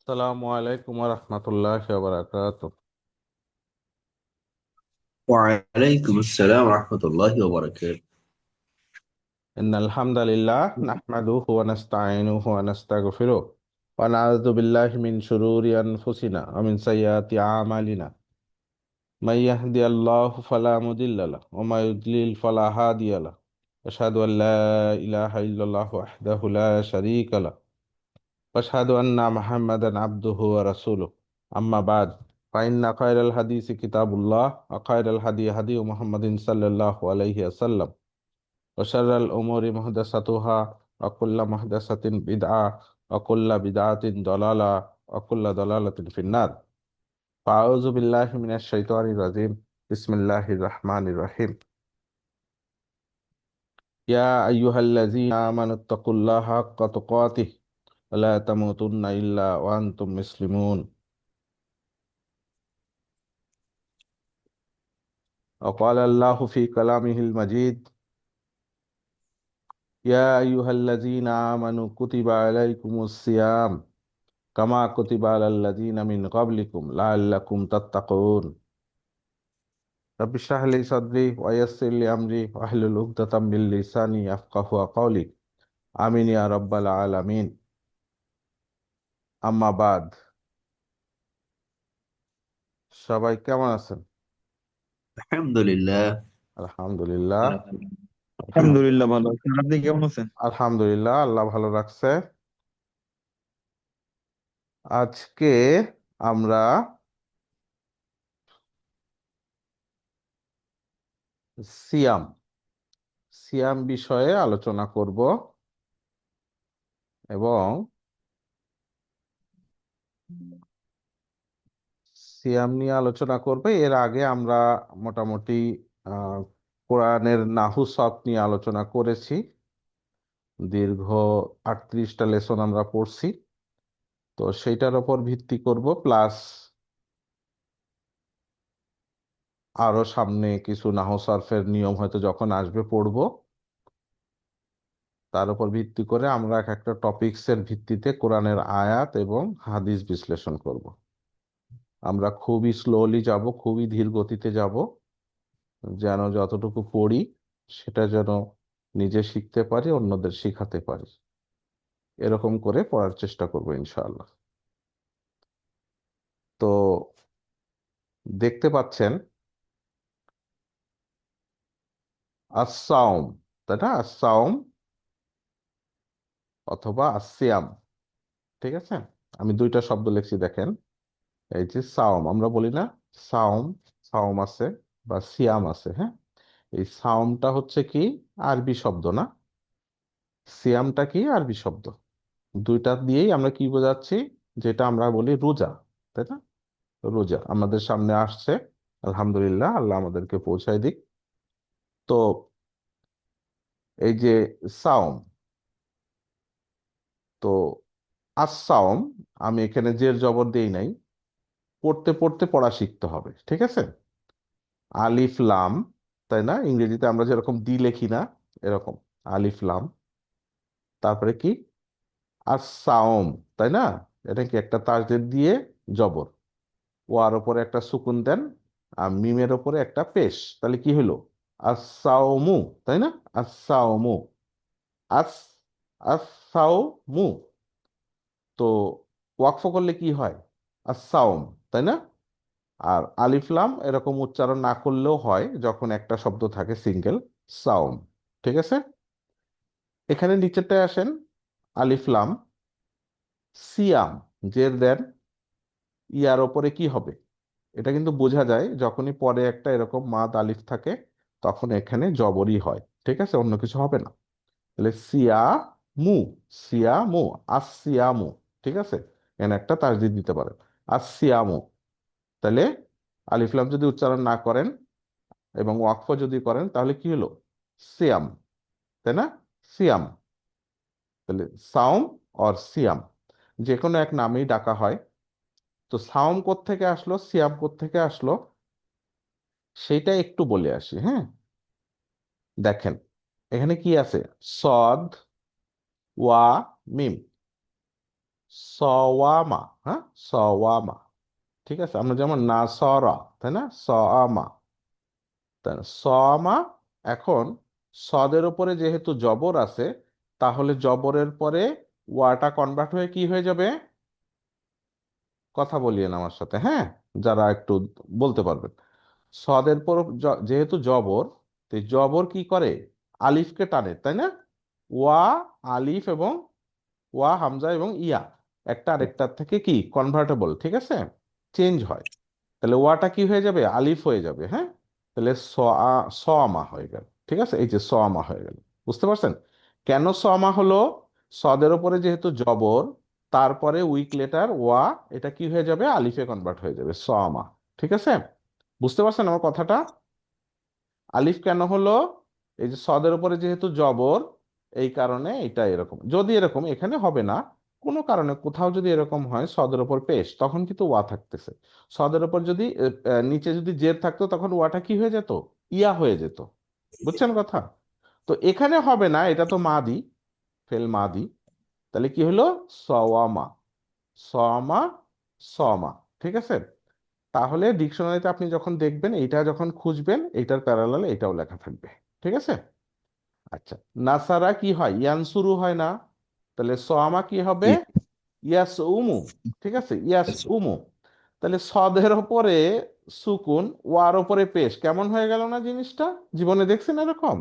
আসসালামু আলাইকুম ওয়া রাহমাতুল্লাহি ওয়া বারাকাতুহু। وعليكم السلام ورحمة الله وبركاته. ইন্নাল হামদালিল্লাহ নাহমাদুহু ওয়া নাস্তাঈনুহু ওয়া নাস্তাগফিরুহ ওয়া না'উযু বিল্লাহি মিন শুরুরি আনফুসিনা ওয়া মিন সাইয়্যাতি আমালিনা। মান ইয়াহদিয়াল্লাহু ফালা মুদিল্লা লাহু ওয়া মান ইউদ্লিল ফালা হাদিয়া লাহু। আশহাদু আল লা ইলাহা ইল্লাল্লাহু ওয়াহদাহু লা শারীকা লাহু ওয়া আশহাদু আন্না মুহাম্মাদান আবদুহু ওয়া রাসূলুহু। আম্মা বা'দ, ফাইন্না খায়রাল হাদিসি কিতাবুল্লাহ ওয়া খায়রাল হাদী হাদী মুহাম্মাদিন সাল্লাল্লাহু আলাইহি ওয়াসাল্লাম। وشر الأمور محدثاتها وكل محدثة بدعة وكل بدعة ضلالة وكل ضلالة في النار. فأعوذ بالله من الشيطان الرجيم. بسم الله الرحمن الرحيم. يا أيها الذين آمنوا اتقوا الله حق تقاته ولا تموتن إلا وأنتم مسلمون. وقال الله في كلامه المجيد: يا أيها الذين آمنوا كتب عليكم الصيام كما كتب على الذين من قبلكم لعلكم تتقون. رب اشرح لي صدري ويسر لي أمري واحلل عقدة من لساني يفقهوا قولي. آمين يا رب العالمين. আম্মা বাদ, সবাই কেমন আছেন? الحمد لله. আলহামদুলিল্লাহ। আলহামদুলিল্লাহ ভালো আছি। আপনি কেমন আছেন? আলহামদুলিল্লাহ, আল্লাহ ভালো রাখছে। আজকে আমরা সিয়াম সিয়াম বিষয়ে আলোচনা করব এবং সিয়াম নিয়ে আলোচনা করবে। এর আগে আমরা মোটামুটি আহ কোরআনের নাহুসাত নিয়ে আলোচনা করেছি। দীর্ঘ 38টা লেসন আমরা পড়ছি। তো সেইটার উপর ভিত্তি করব, প্লাস আরো সামনে কিছু নাহু সারফের নিয়ম হয়তো যখন আসবে পড়ব। তার উপর ভিত্তি করে আমরা এক একটা টপিকসের ভিত্তিতে কোরআনের আয়াত এবং হাদিস বিশ্লেষণ করব। আমরা খুবই স্লোলি যাব, খুবই ধীর গতিতে যাব, যেন যতটুকু পড়ি সেটা যেন নিজে শিখতে পারি, অন্যদের শিখাতে পারি। এরকম করে পড়ার চেষ্টা করব ইনশাআল্লাহ। তো দেখতে পাচ্ছেন আসসাওম, তাই না? আসসাওম অথবা আসিয়াম, ঠিক আছে? আমি দুইটা শব্দ লিখছি, দেখেন। এই যে সাওম আমরা বলি না, সাওম, সাওম আছে বা সিয়াম আছে, হ্যাঁ। এই সাওমটা হচ্ছে কি আরবি শব্দ না, সিয়ামটা কি আরবি শব্দ। দুইটা দিয়েই আমরা কি বোঝাচ্ছি, যেটা আমরা বলি রোজা, তাই না? রোজা আমাদের সামনে আসছে, আলহামদুলিল্লাহ, আল্লাহ আমাদেরকে পৌঁছায় দিক। তো এই যে সাওম, তো আসসাওম, আমি এখানে জের জবর দেই নাই, পড়তে পড়তে পড়া শিখতে হবে, ঠিক আছে? আলিফ লাম, তাই না? ইংরেজিতে আমরা যেরকম দি লিখি না, এরকম আলিফ লাম, তারপরে কি আসসাওম, তাই না? এটা কি একটা তাসদিদ দিয়ে জবর, ওয়ার উপরে একটা সুকুন দেন, আর মিমের উপরে একটা পেশ, তাহলে কি হলো? আসসাওমু, তাই না? আসসাওমু, আস আসসাওমু। তো ওয়াকফ করলে কি হয়? আসসাওম, তাই না? আর আলিফ লাম এরকম উচ্চারণ না করলেও হয় যখন একটা শব্দ থাকে সিঙ্গেল, সাওম, ঠিক আছে? এখানে নিচেরটায় আসেন, আলিফ লাম, সিয়াম, জের দেন, ইয়ার ওপরে কি হবে? এটা কিন্তু বোঝা যায় যখনই পরে একটা এরকম মাদ আলিফ থাকে, তখন এখানে জবরই হয়, ঠিক আছে? অন্য কিছু হবে না। তাহলে সিয়া মু, সিয়ামু, আসিয়ামু, ঠিক আছে? এখানে একটা তাসদিদ দিতে পারেন, আসিয়ামু। তাহলে আলিফ লাম যদি উচ্চারণ না করেন এবং ওয়াকফ যদি করেন, তাহলে কি হলো? সিয়াম, তাই না? সিয়াম। তাহলে সাওম আর সিয়াম যে কোনো এক নামেই ডাকা হয়। তো সাওম কোত্থেকে আসলো, সিয়াম কোত্থেকে আসলো, সেইটা একটু বলে আসি, হ্যাঁ। দেখেন এখানে কি আছে, সদ, ওয়া, মিম। সওয়ামা, হ্যাঁ, সওয়ামা। ঠিক আছে, আমরা যেমন নাসরা, তাই না, সআমা, তাই না? সআমা। এখন সদের উপরে যেহেতু জবর আছে, তাহলে জবরের পরে ওয়াটা কনভার্ট হয়ে কি হয়ে যাবে? কথা বলিয়েন আমার সাথে, হ্যাঁ, যারা একটু বলতে পারবেন। সদের পর যেহেতু জবর, তো এই জবর কি করে? আলিফকে টানে, তাই না? ওয়া, আলিফ এবং ওয়া, হামজা এবং ইয়া, একটা আরেকটার থেকে কি কনভার্টেবল, ঠিক আছে, চেঞ্জ হয়। তাহলে ওয়াটা কি হয়ে যাবে? আলিফ হয়ে যাবে, হ্যাঁ। তাহলে সমা হয়ে গেল, ঠিক আছে, এই যে সমা হয়ে গেল। বুঝতে পারছেন কেন সমা হলো? সদের ওপরে যেহেতু জবর, তারপরে উইক লেটার ওয়া, এটা কি হয়ে যাবে? আলিফে কনভার্ট হয়ে যাবে, সমা। ঠিক আছে, বুঝতে পারছেন আমার কথাটা? আলিফ কেন হলো? এই যে সদের উপরে যেহেতু জবর, এই কারণে এটা এরকম। যদি এরকম এখানে হবে না, কোনো কারণে কোথাও যদি এরকম হয় সদের উপর পেশ, তখন কিন্তু ওয়া থাকতেছে। সদের উপর যদি নিচে যদি জের থাকতো, তখন ওয়াটা কি হয়ে যেত? ইয়া হয়ে যেত। বুঝছেন কথা? তো এখানে হবে না, এটা তো মাদি, ফেল মাদি। তাহলে কি হলো? সওয়ামা, সমা, সমা। ঠিক আছে, তাহলে ডিকশনারিতে আপনি যখন দেখবেন, এইটা যখন খুঁজবেন, এইটার প্যারালালে এটাও লেখা থাকবে। ঠিক আছে। আচ্ছা, নাসারা কি হয়? ইয়ানসুরু হয় না? তাহলে সোয়ামা কি হবে? জি। ইয়াস উমু। ঠিক আছে, ইয়াস উমু। তাহলে সদের ওপরে সুকুন, ওয়ার ওপরে পেশ, কেমন হয়ে গেল না জিনিসটা? জীবনে দেখছেন এরকম?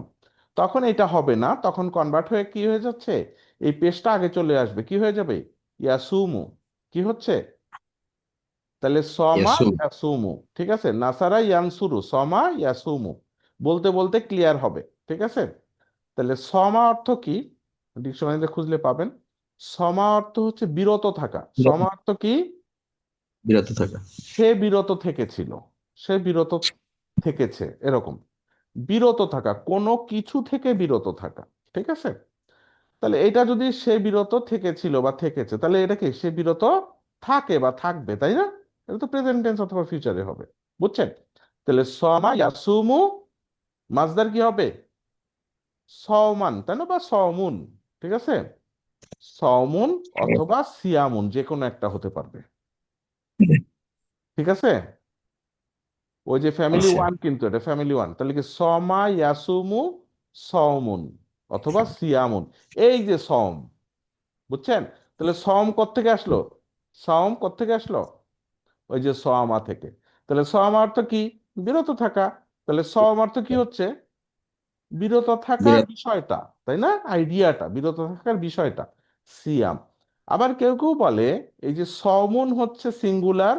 তখন এটা হবে না, তখন কনভার্ট হয়ে কি হয়ে যাচ্ছে? এই পেশটা আগে চলে আসবে, কি হয়ে যাবে? ইয়াসুমু। কি হচ্ছে? তাহলে সমা ইয়াসুম। ইয়াসুমু। ঠিক আছে, নাসারা ইয়ানসুরু, সমা ইয়াসুমু। বলতে বলতে ক্লিয়ার হবে। ঠিক আছে, তাহলে সমা অর্থ কি? ডিকশনারিতে খুঁজলে পাবেন। সমা অর্থ হচ্ছে বিরত থাকা। সমা অর্থ কি? বিরত থাকা। সে বিরত থেকেছিল, সে বিরত থেকেছে, এরকম। বিরত থাকা, কোনো কিছু থেকে বিরত থাকা। ঠিক আছে, তাহলে এটা যদি সে বিরত থেকেছিল বা থেকেছে, তাহলে এটা কি? সে বিরত থাকে বা থাকবে, তাই না? এটা তো প্রেজেন্ট টেন্স অথবা ফিউচারে হবে। বুঝছেন? তাহলে সমা ইয়াসুমু, মাজদার কি হবে? সওমান, তাই না, বা সওমুন। ঠিক আছে, সওমুন অথবা সিয়ামুন, যে কোনো একটা হতে পারবে। ঠিক আছে, ওই যে ফ্যামিলি আচ্ছা। ওয়ান, কিন্তু এটা ফ্যামিলি ওয়ান। তাহলে কি? সমা ইয়াসুমু, সওমুন অথবা সিয়ামুন। এই যে সম, বুঝছেন? তাহলে সম কোত্থেকে আসলো? সম কোত্থেকে আসলো? ওই যে সমা থেকে। তাহলে সমা অর্থ কি? বিরত থাকা। তাহলে সম অর্থ কি হচ্ছে? বিরত থাকার বিরত। বিষয়টা, তাই না, আইডিয়াটা, বিরত থাকার বিষয়টা, সিয়াম। আবার কেউ কেউ বলে এই যে সমুন হচ্ছে সিঙ্গুলার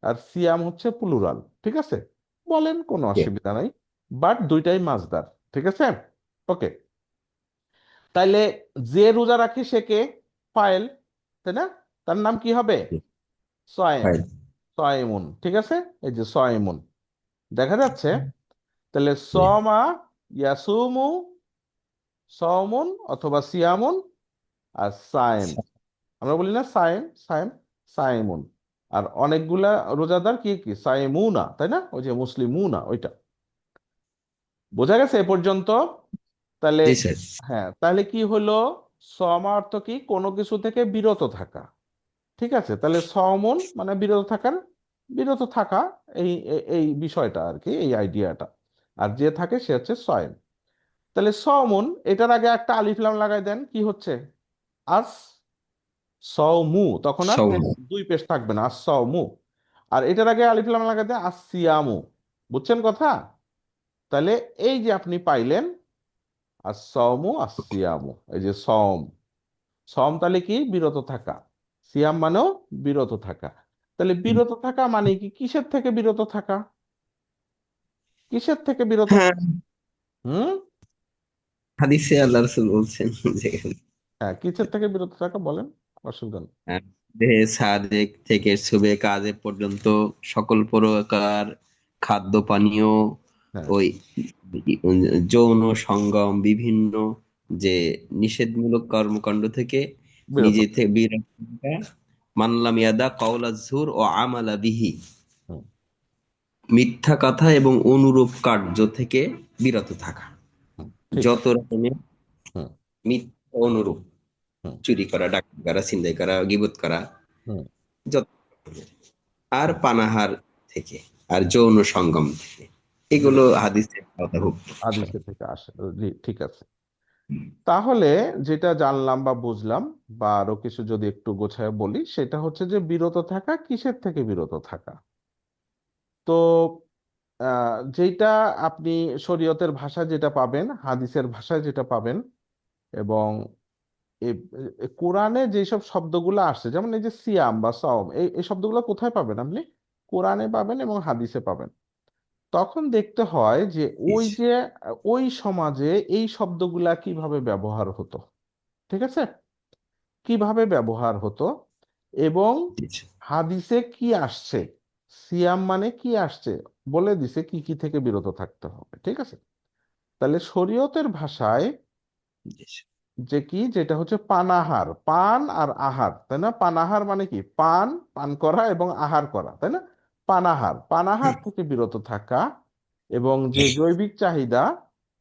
আর সিয়াম হচ্ছে প্লুরাল। ঠিক আছে, বলেন, কোনো অসুবিধা নাই, বাট দুইটাই মাজদার। ঠিক আছে, ওকে। তাইলে যে রোজা রাখে সে কে? ফাইল, তাই না? তার নাম কি হবে? সয়েম, ফাইল। সয়েমুন। ঠিক আছে, এই যে সয়েমুন দেখা যাচ্ছে। তাহলে জি। সমা ইয়াসুমু, সওমুন অথবা সিয়ামুন, আর সায়েম। আমরা বলি না সায়েম, সায়েম, সায়েমুন। আর অনেকগুলা রোজাদার কি কি সায়েমুনা, তাই না, ওই যে মুসলিমুনা, ওইটা। বোঝা গেছে এ পর্যন্ত? তাহলে জি স্যার। হ্যাঁ, তাহলে কি হলো? সমা অর্থ কি? কোনো কিছু থেকে বিরত থাকা। ঠিক আছে, তাহলে সমন মানে বিরত থাকার, বিরত থাকা, এই বিষয়টা আর কি, এই আইডিয়াটা। আর যে থাকে সে হচ্ছে সয়েম। তাহলে সমন, এটার আগে একটা আলিফ লাম লাগাই দেন, কি হচ্ছে? আস সওমু, তখন আর সওম। দুই পেশ থাকবে না, আস সওমু। আর এটার আগে আলিফ লাম লাগাই দেন, আস সিয়ামু। বুঝছেন কথা? তাহলে এই যে আপনি পাইলেন আস সওমু আস সিয়ামু, এই যে সম। সম তাহলে কি? বিরত থাকা। সিয়াম মানেও বিরত থাকা। তাহলে বিরত থাকা মানে কি? কিসের থেকে বিরত থাকা? কিসের থেকে বিরত হ্যাঁ, থাকা? হুম, হাদিসে আল্লাহ রাসূল বলছেন যে হ্যাঁ, কিসের থেকে বিরত থাকা বলেন, অসুবিধা নেই। দেহে সাদেক থেকে শুবে কাজে পর্যন্ত সকল প্রকার খাদ্য পানীয়, হ্যাঁ, ওই যৌন সঙ্গম, বিভিন্ন যে নিষেধমূলক কর্মকাণ্ড থেকে বিরত। নিজে থেকে বিরত থাকা। মানলাম ইয়াদা কাওলা জুর ও আমালা বিহি, হুম, মিথ্যা কথা এবং অনুরূপ কার্য থেকে বিরত থাকা। হুম, ঠিক যত আছে। রকমের হুম, মিথ্যা অনুরূপ, হুম। চুরি করা, ডাকাতি করা, ছিনতাই করা, গীবত করা, হুম। যত রকমের। আর পানাহার থেকে, আর যৌন সঙ্গম থেকে, এগুলো বিরত হাদিসের আওতাভুক্ত বিষয়। হাদিসে থেকে আসে। জি, ঠিক আছে। তাহলে যেটা জানলাম বা বুঝলাম, বা আরো কিছু যদি একটু গোছায় বলি, সেটা হচ্ছে যে বিরত থাকা কিসের থেকে বিরত থাকা। তো যেটা আপনি শরীয়তের ভাষায় যেটা পাবেন, হাদিসের ভাষায় যেটা পাবেন, এবং কোরআনে যেসব শব্দগুলো আসছে, যেমন এই যে সিয়াম বা সাওম, এই শব্দগুলো কোথায় পাবেন আপনি? কোরআনে পাবেন এবং হাদিসে পাবেন। তখন দেখতে হয় যে ওই যে ওই সমাজে এই শব্দগুলা কিভাবে ব্যবহার হতো, ঠিক আছে, কিভাবে ব্যবহার হতো, এবং হাদিসে কি আসছে, সিয়াম মানে কি আসছে, বলে দিছে কি কি থেকে বিরত থাকতে হবে, ঠিক আছে। তাহলে শরীয়তের ভাষায় যে কি, যেটা হচ্ছে পানাহার, পান আর আহার, তাই না? পানাহার মানে কি, পান, পান করা, এবং আহার করা, তাই না? পানাহার, পানাহার থেকে বিরত থাকা, এবং যে জৈবিক চাহিদা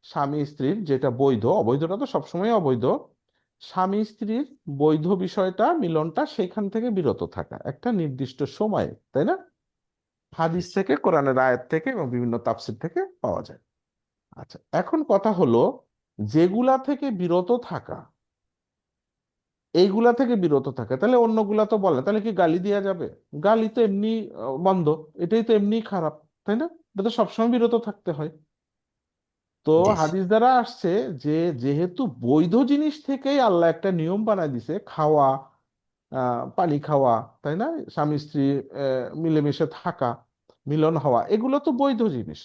স্বামী স্ত্রীর, যেটা বৈধ, অবৈধটা তো সবসময় অবৈধ, স্বামী স্ত্রীর বৈধ বিষয়টা, মিলনটা, সেখান থেকে বিরত থাকা একটা নির্দিষ্ট সময়ে, তাই না? হাদিস থেকে, কোরআনের আয়াত থেকে, এবং বিভিন্ন তাফসীর থেকে পাওয়া যায়। আচ্ছা, এখন কথা হলো, যেগুলা থেকে বিরত থাকা, এইগুলা থেকে বিরত থাকে, তাহলে অন্যগুলা তো বলে, তাহলে কি গালি দেওয়া যাবে? গালি তো এমনি বন্ধ, এটাই তো এমনি খারাপ, তাই না? এটা তো সবসময় বিরত থাকতে হয়। তো হাদিস দ্বারা আসছে যে যেহেতু বৈধ জিনিস থেকেই আল্লাহ একটা নিয়ম বানায় দিছে, খাওয়া, পানি খাওয়া, তাই না, স্বামী স্ত্রী মিলেমিশে থাকা, মিলন হওয়া, এগুলো তো বৈধ জিনিস।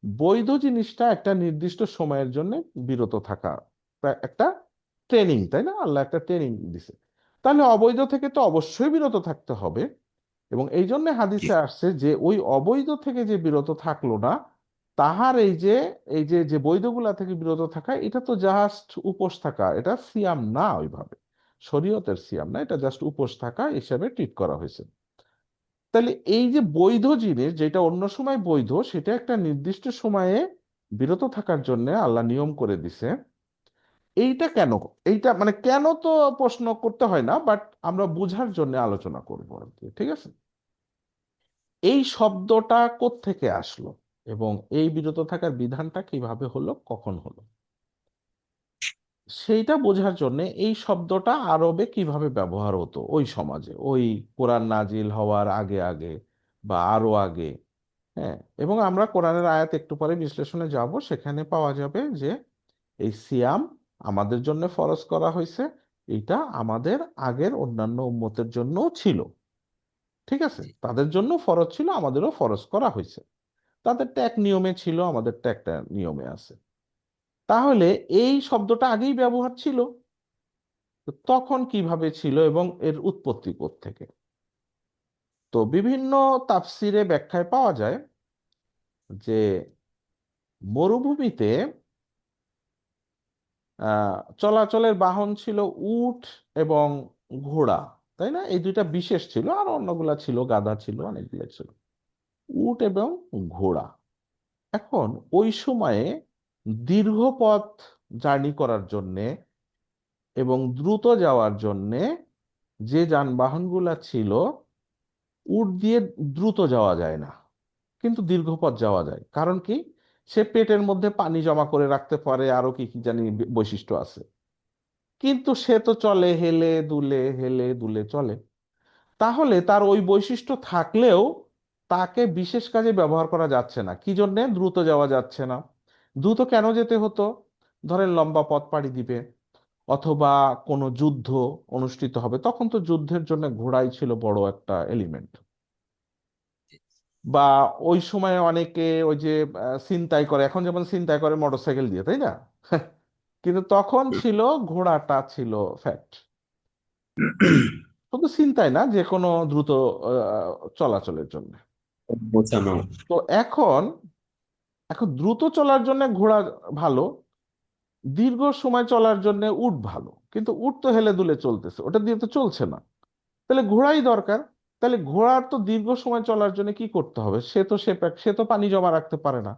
বৈধ জিনিসটা একটা নির্দিষ্ট সময়ের জন্য বিরত থাকা, একটা ট্রেনিং, তাই না? আল্লাহ একটা ট্রেনিং দিছে। তাহলে অবৈধ থেকে তো অবশ্যই বিরত থাকতে হবে। এবং এই জন্য হাদিসে আসছে যে ওই অবৈধ থেকে যে বিরত থাকলো না, তাহার এই যে যে বৈধগুলা থেকে বিরত থাকা, এটা তো জাস্ট উপোস থাকা, এটা সিয়াম না, ওইভাবে শরীয়তের সিয়াম না, এটা জাস্ট উপোস থাকা হিসাবে ট্রিট করা হয়েছে। তাহলে এই যে বৈধ জিনিস, যেটা অন্য সময় বৈধ, সেটা একটা নির্দিষ্ট সময়ে বিরত থাকার জন্য আল্লাহ নিয়ম করে দিছে। এইটা কেন, এইটা মানে কেন তো প্রশ্ন করতে হয় না, বাট আমরা বুঝার জন্য আলোচনা করবো আর কি, ঠিক আছে। এই শব্দটা কোত্থেকে আসলো, এবং এই বিরত থাকার বিধানটা কিভাবে হলো, কখন হলো, সেইটা বোঝার জন্য এই শব্দটা আরবে কিভাবে ব্যবহার হতো ওই সমাজে, ওই কোরআন নাজিল হওয়ার আগে আগে, বা আরো আগে। হ্যাঁ, এবং আমরা কোরআনের আয়াত একটু পরে বিশ্লেষণে যাব, সেখানে পাওয়া যাবে যে এই সিয়াম আমাদের জন্য ফরজ করা হয়েছে, এটা আমাদের আগের অন্যান্য উম্মতের জন্যও ছিল, ঠিক আছে, তাদের জন্য ফরজ ছিল, আমাদেরও ফরজ করা হয়েছে। তাদেরটা এক নিয়মে ছিল, আমাদেরটা একটা নিয়মে আছে। তাহলে এই শব্দটা আগেই ব্যবহার ছিল, তো তখন কিভাবে ছিল এবং এর উৎপত্তি থেকে? তো বিভিন্ন তাফসিরে ব্যাখ্যায় পাওয়া যায় যে মরুভূমিতে চলাচলের বাহন ছিল উট এবং ঘোড়া, তাই না? এই দুইটা বিশেষ ছিল, আর অন্যগুলা ছিল, গাধা ছিল, অনেকগুলো ছিল, উট এবং ঘোড়া। এখন ওই সময়ে দীর্ঘ পথ জার্নি করার জন্যে এবং দ্রুত যাওয়ার জন্যে যে যানবাহনগুলা ছিল, উট দিয়ে দ্রুত যাওয়া যায় না, কিন্তু দীর্ঘ পথ যাওয়া যায়। কারণ কি? সে পেটের মধ্যে পানি জমা করে রাখতে পারে, আরো কি কি জানি বৈশিষ্ট্য আছে, কিন্তু সে তো চলে হেলে দুলে, হেলে দুলে চলে। তাহলে তার ওই বৈশিষ্ট্য থাকলেও তাকে বিশেষ কাজে ব্যবহার করা যাচ্ছে না। কি জন্যে দ্রুত যাওয়া যাচ্ছে না? দ্রুত কেন যেতে হতো? ধরেন লম্বা পথ পাড়ি দিবে, অথবা কোনো যুদ্ধ অনুষ্ঠিত হবে, তখন তো যুদ্ধের জন্য ঘোড়াই ছিল বড় একটা এলিমেন্ট। বা ওই সময় অনেকে ওই যে ছিনতাই করে, এখন যেমন ছিনতাই করে মোটরসাইকেল দিয়ে, তাই না? কিন্তু তখন ছিল, ঘোড়াটা ছিল ফ্যাক্ট। শুধু ছিনতাই না, যে কোনো দ্রুত চলাচলের জন্য। বোঝানো। তো এখন এখন দ্রুত চলার জন্য ঘোড়া ভালো, দীর্ঘ সময় চলার জন্য উট ভালো, কিন্তু উট তো হেলে দুলে চলতেছে, ওটা দিয়ে তো চলছে না। তাহলে ঘোড়াই দরকার। তাহলে ঘোড়ার তো দীর্ঘ সময় চলার জন্য কি করতে হবে? সে তো পানি জমা রাখতে পারে না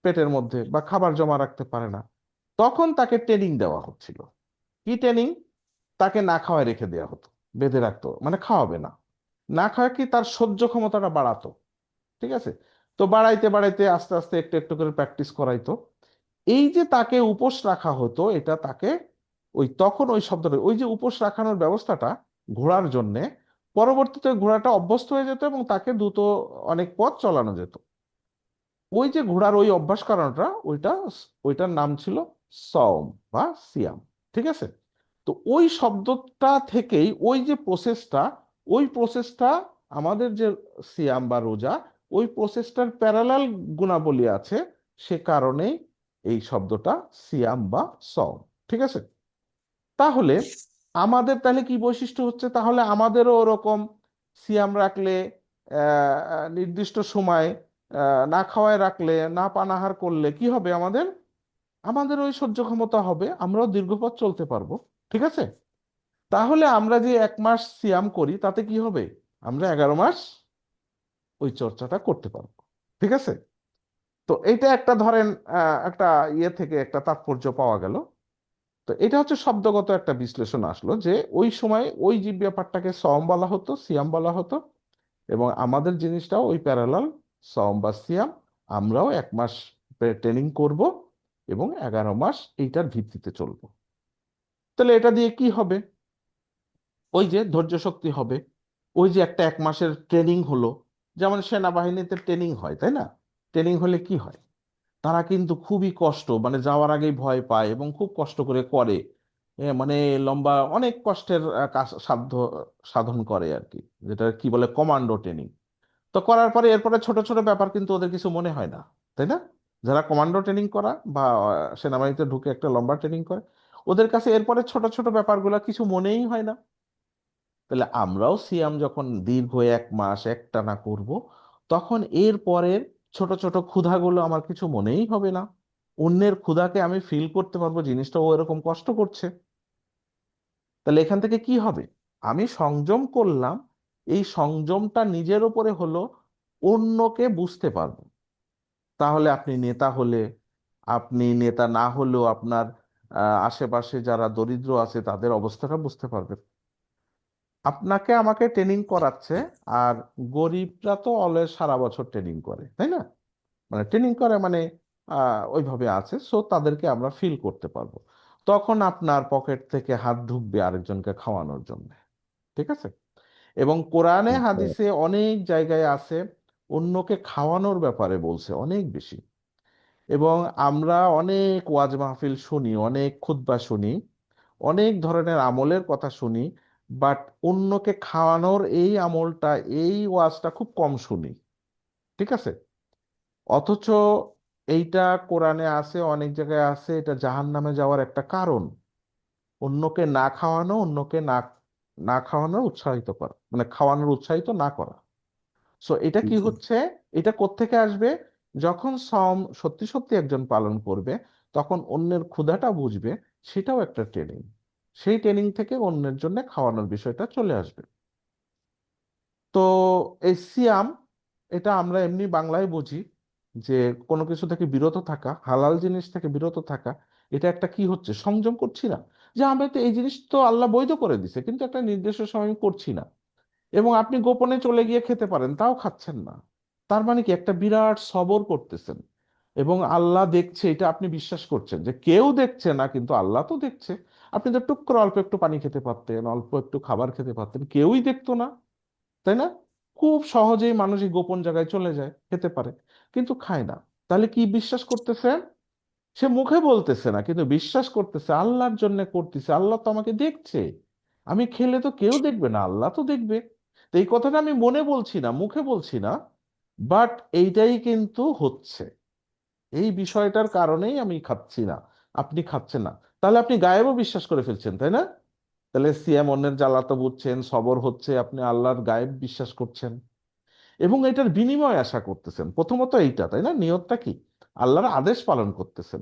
পেটের মধ্যে, বা খাবার জমা রাখতে পারে না। তখন তাকে ট্রেনিং দেওয়া হচ্ছিল। কি ট্রেনিং? তাকে না খাওয়ায় রেখে দেওয়া হতো, বেঁধে রাখতো, মানে খাওয়াবে না। না খাওয়া কি তার সহ্য ক্ষমতাটা বাড়াতো। ঠিক আছে? তো বাড়াইতে বাড়াইতে আস্তে আস্তে একটু একটু করে প্র্যাকটিস করাইতো। এই যে তাকে উপোস রাখা হতো, এটা তাকে ওই তখন ওই শব্দটা, ওই যে উপোস রাখানোর ব্যবস্থাটা ঘোড়ার জন্যে, পরবর্তীতে ঘোড়াটা অভ্যস্ত হয়ে যেত এবং তাকে দ্রুত অনেক পথ চালানো যেত। ওই যে ঘোড়ার ওই অভ্যাস করানোটা, ওইটার নাম ছিল সওম বা সিয়াম। ঠিক আছে? তো ওই শব্দটা থেকেই ওই প্রসেসটা আমাদের যে সিয়াম বা রোজা, ওই প্রসেসটার প্যারালাল গুণাবলী আছে, সে কারণেই এই শব্দটা সিয়াম বা সওম। ঠিক আছে? তাহলে তাহলে কি বৈশিষ্ট্য হচ্ছে, তাহলে আমাদেরও ওরকম সিয়াম রাখলে, নির্দিষ্ট সময় না খাওয়ায় রাখলে, না পানাহার করলে কি হবে, আমাদের আমাদের ওই সহ্য ক্ষমতা হবে, আমরাও দীর্ঘ পথ চলতে পারবো। ঠিক আছে? তাহলে আমরা যে 1 মাস সিয়াম করি তাতে কি হবে, আমরা 11 মাস ওই চর্চাটা করতে পারবো। ঠিক আছে? তো এটা একটা ধরেন একটা ইয়ে থেকে একটা তাৎপর্য পাওয়া গেল। তো এটা হচ্ছে শব্দগত একটা বিশ্লেষণ আসলো যে ওই সময় ওই যে ব্যাপারটাকে সওম বলা হতো, সিয়াম বলা হতো, এবং আমাদের জিনিসটাও ওই প্যারালাল, সওম বা সিয়াম। আমরাও 1 মাস ট্রেনিং করব এবং 11 মাস এইটার ভিত্তিতে চলবো। তাহলে এটা দিয়ে কি হবে, ওই যে ধৈর্য শক্তি হবে। ওই যে একটা 1 মাসের ট্রেনিং হলো, যেমন সেনাবাহিনীতে ট্রেনিং হয়, তাই না? ট্রেনিং হলে কি হয়, তারা কিন্তু খুবই কষ্ট, মানে যাওয়ার আগেই ভয় পায় এবং খুব কষ্ট করে করে। মানে লম্বা অনেক কষ্টের কাজ সাধন করে আর কি, যেটা কি বলে কমান্ডো ট্রেনিং। তো করার পরে এরপরে ছোট ছোট ব্যাপার কিন্তু ওদের কিছু মনে হয় না, তাই না? যারা কমান্ডো ট্রেনিং করা বা সেনাবাহিনীতে ঢুকে একটা লম্বা ট্রেনিং করে, ওদের কাছে এরপরে ছোট ছোট ব্যাপারগুলো কিছু মনেই হয় না। তাহলে আমরাও সিয়াম যখন দীর্ঘ 1 মাস একটানা করব, তখন এর পরের ছোট ছোট ক্ষুধাগুলো আমার কিছু মনেই হবে না। অন্যের ক্ষুধাকে আমি ফিল করতে পারবো, জিনিসটা ও এরকম কষ্ট করছে। তাহলে এখান থেকে কি হবে, আমি সংযম করলাম, এই সংযমটা নিজের উপরে হলো, অন্যকে বুঝতে পারবো। তাহলে আপনি নেতা না হলেও আপনার আশেপাশে যারা দরিদ্র আছে তাদের অবস্থাটা বুঝতে পারবেন। আপনাকে আমাকে ট্রেনিং করাচ্ছে, আর গরিবরা তো অলওয়েজ সারা বছর ট্রেনিং করে, তাই না? মানে ট্রেনিং করে মানে ওইভাবে আছে, সো তাদেরকে আমরা ফিল করতে পারবো। তখন আপনার পকেট থেকে হাত ঢুকবে আরেকজনকে খাওয়ানোর জন্য। ঠিক আছে? এবং কোরআনে আচ্ছা। হাদিসে অনেক জায়গায় আছে, অন্যকে খাওয়ানোর ব্যাপারে বলছে অনেক বেশি। এবং আমরা অনেক ওয়াজ মাহফিল শুনি, অনেক খুতবা শুনি, অনেক ধরনের আমলের কথা শুনি, বাট অন্যকে খাওয়ানোর এই আমলটা, এই ওয়াজটা খুব কম শুনি। ঠিক আছে? অথচ এইটা কোরআনে আছে, অনেক জায়গায় আছে, এটা জাহান্নামে যাওয়ার একটা কারণ। অন্যকে না খাওয়ানো, অন্যকে না না খাওয়ানোর উৎসাহিত করা, মানে খাওয়ানোর উৎসাহিত না করা। সো এটা কি জি। হচ্ছে, এটা কোত্থেকে আসবে, যখন সম সত্যি সত্যি একজন পালন করবে, তখন অন্যের ক্ষুধাটা বুঝবে, সেটাও একটা ট্রেনিং। সেই ট্রেনিং থেকে অন্যের জন্য খাওয়ানোর বিষয়টা চলে আসবে। তো এই সিয়াম, এটা আমরা এমনি বাংলায় বুঝি যে কোনো কিছু থেকে বিরত থাকা, হালাল জিনিস থেকে বিরত থাকা। এটা একটা কি হচ্ছে, সংযম করছি না, যে আমি তো এই জিনিস তো আল্লাহ বৈধ করে দিছে, কিন্তু একটা নির্দিষ্ট সময় আমি করছি না। এবং আপনি গোপনে চলে গিয়ে খেতে পারেন, তাও খাচ্ছেন না। তার মানে কি, একটা বিরাট সবর করতেছেন, এবং আল্লাহ দেখছে, এটা আপনি বিশ্বাস করছেন যে কেউ দেখছে না কিন্তু আল্লাহ তো দেখছে। আপনি তো টুক করে অল্প একটু পানি খেতে পারতেন, অল্প একটু খাবার খেতে পারতেন, কেউই দেখতো না, তাই না? খুব সহজেই মানুষ এই গোপন জায়গায় চলে যায়, খেতে পারে, কিন্তু খায় না। তাহলে কি বিশ্বাস করতেছে, সে মুখে বলতেছে না কিন্তু বিশ্বাস করতেছে আল্লাহর জন্য করতেছে, আল্লাহ তো আমাকে দেখছে, আমি খেলে তো কেউ দেখবে না, আল্লাহ তো দেখবে। তো এই কথাটা আমি মনে বলছি না, মুখে বলছি না, বাট এইটাই কিন্তু হচ্ছে। এই বিষয়টার কারণেই আমি খাচ্ছি না, আপনি খাচ্ছেন না। তাহলে আপনি গায়েবও বিশ্বাস করে ফেলছেন, তাই না? তাহলে সিয়াম অন্যের জ্বালা তো বুঝছেন, সবর হচ্ছে, আপনি আল্লাহর গায়েব বিশ্বাস করছেন, এবং এটার বিনিময় আশা করতেছেন। প্রথমত এইটা, তাই না, নিয়তটা কি, আল্লাহর আদেশ পালন করতেছেন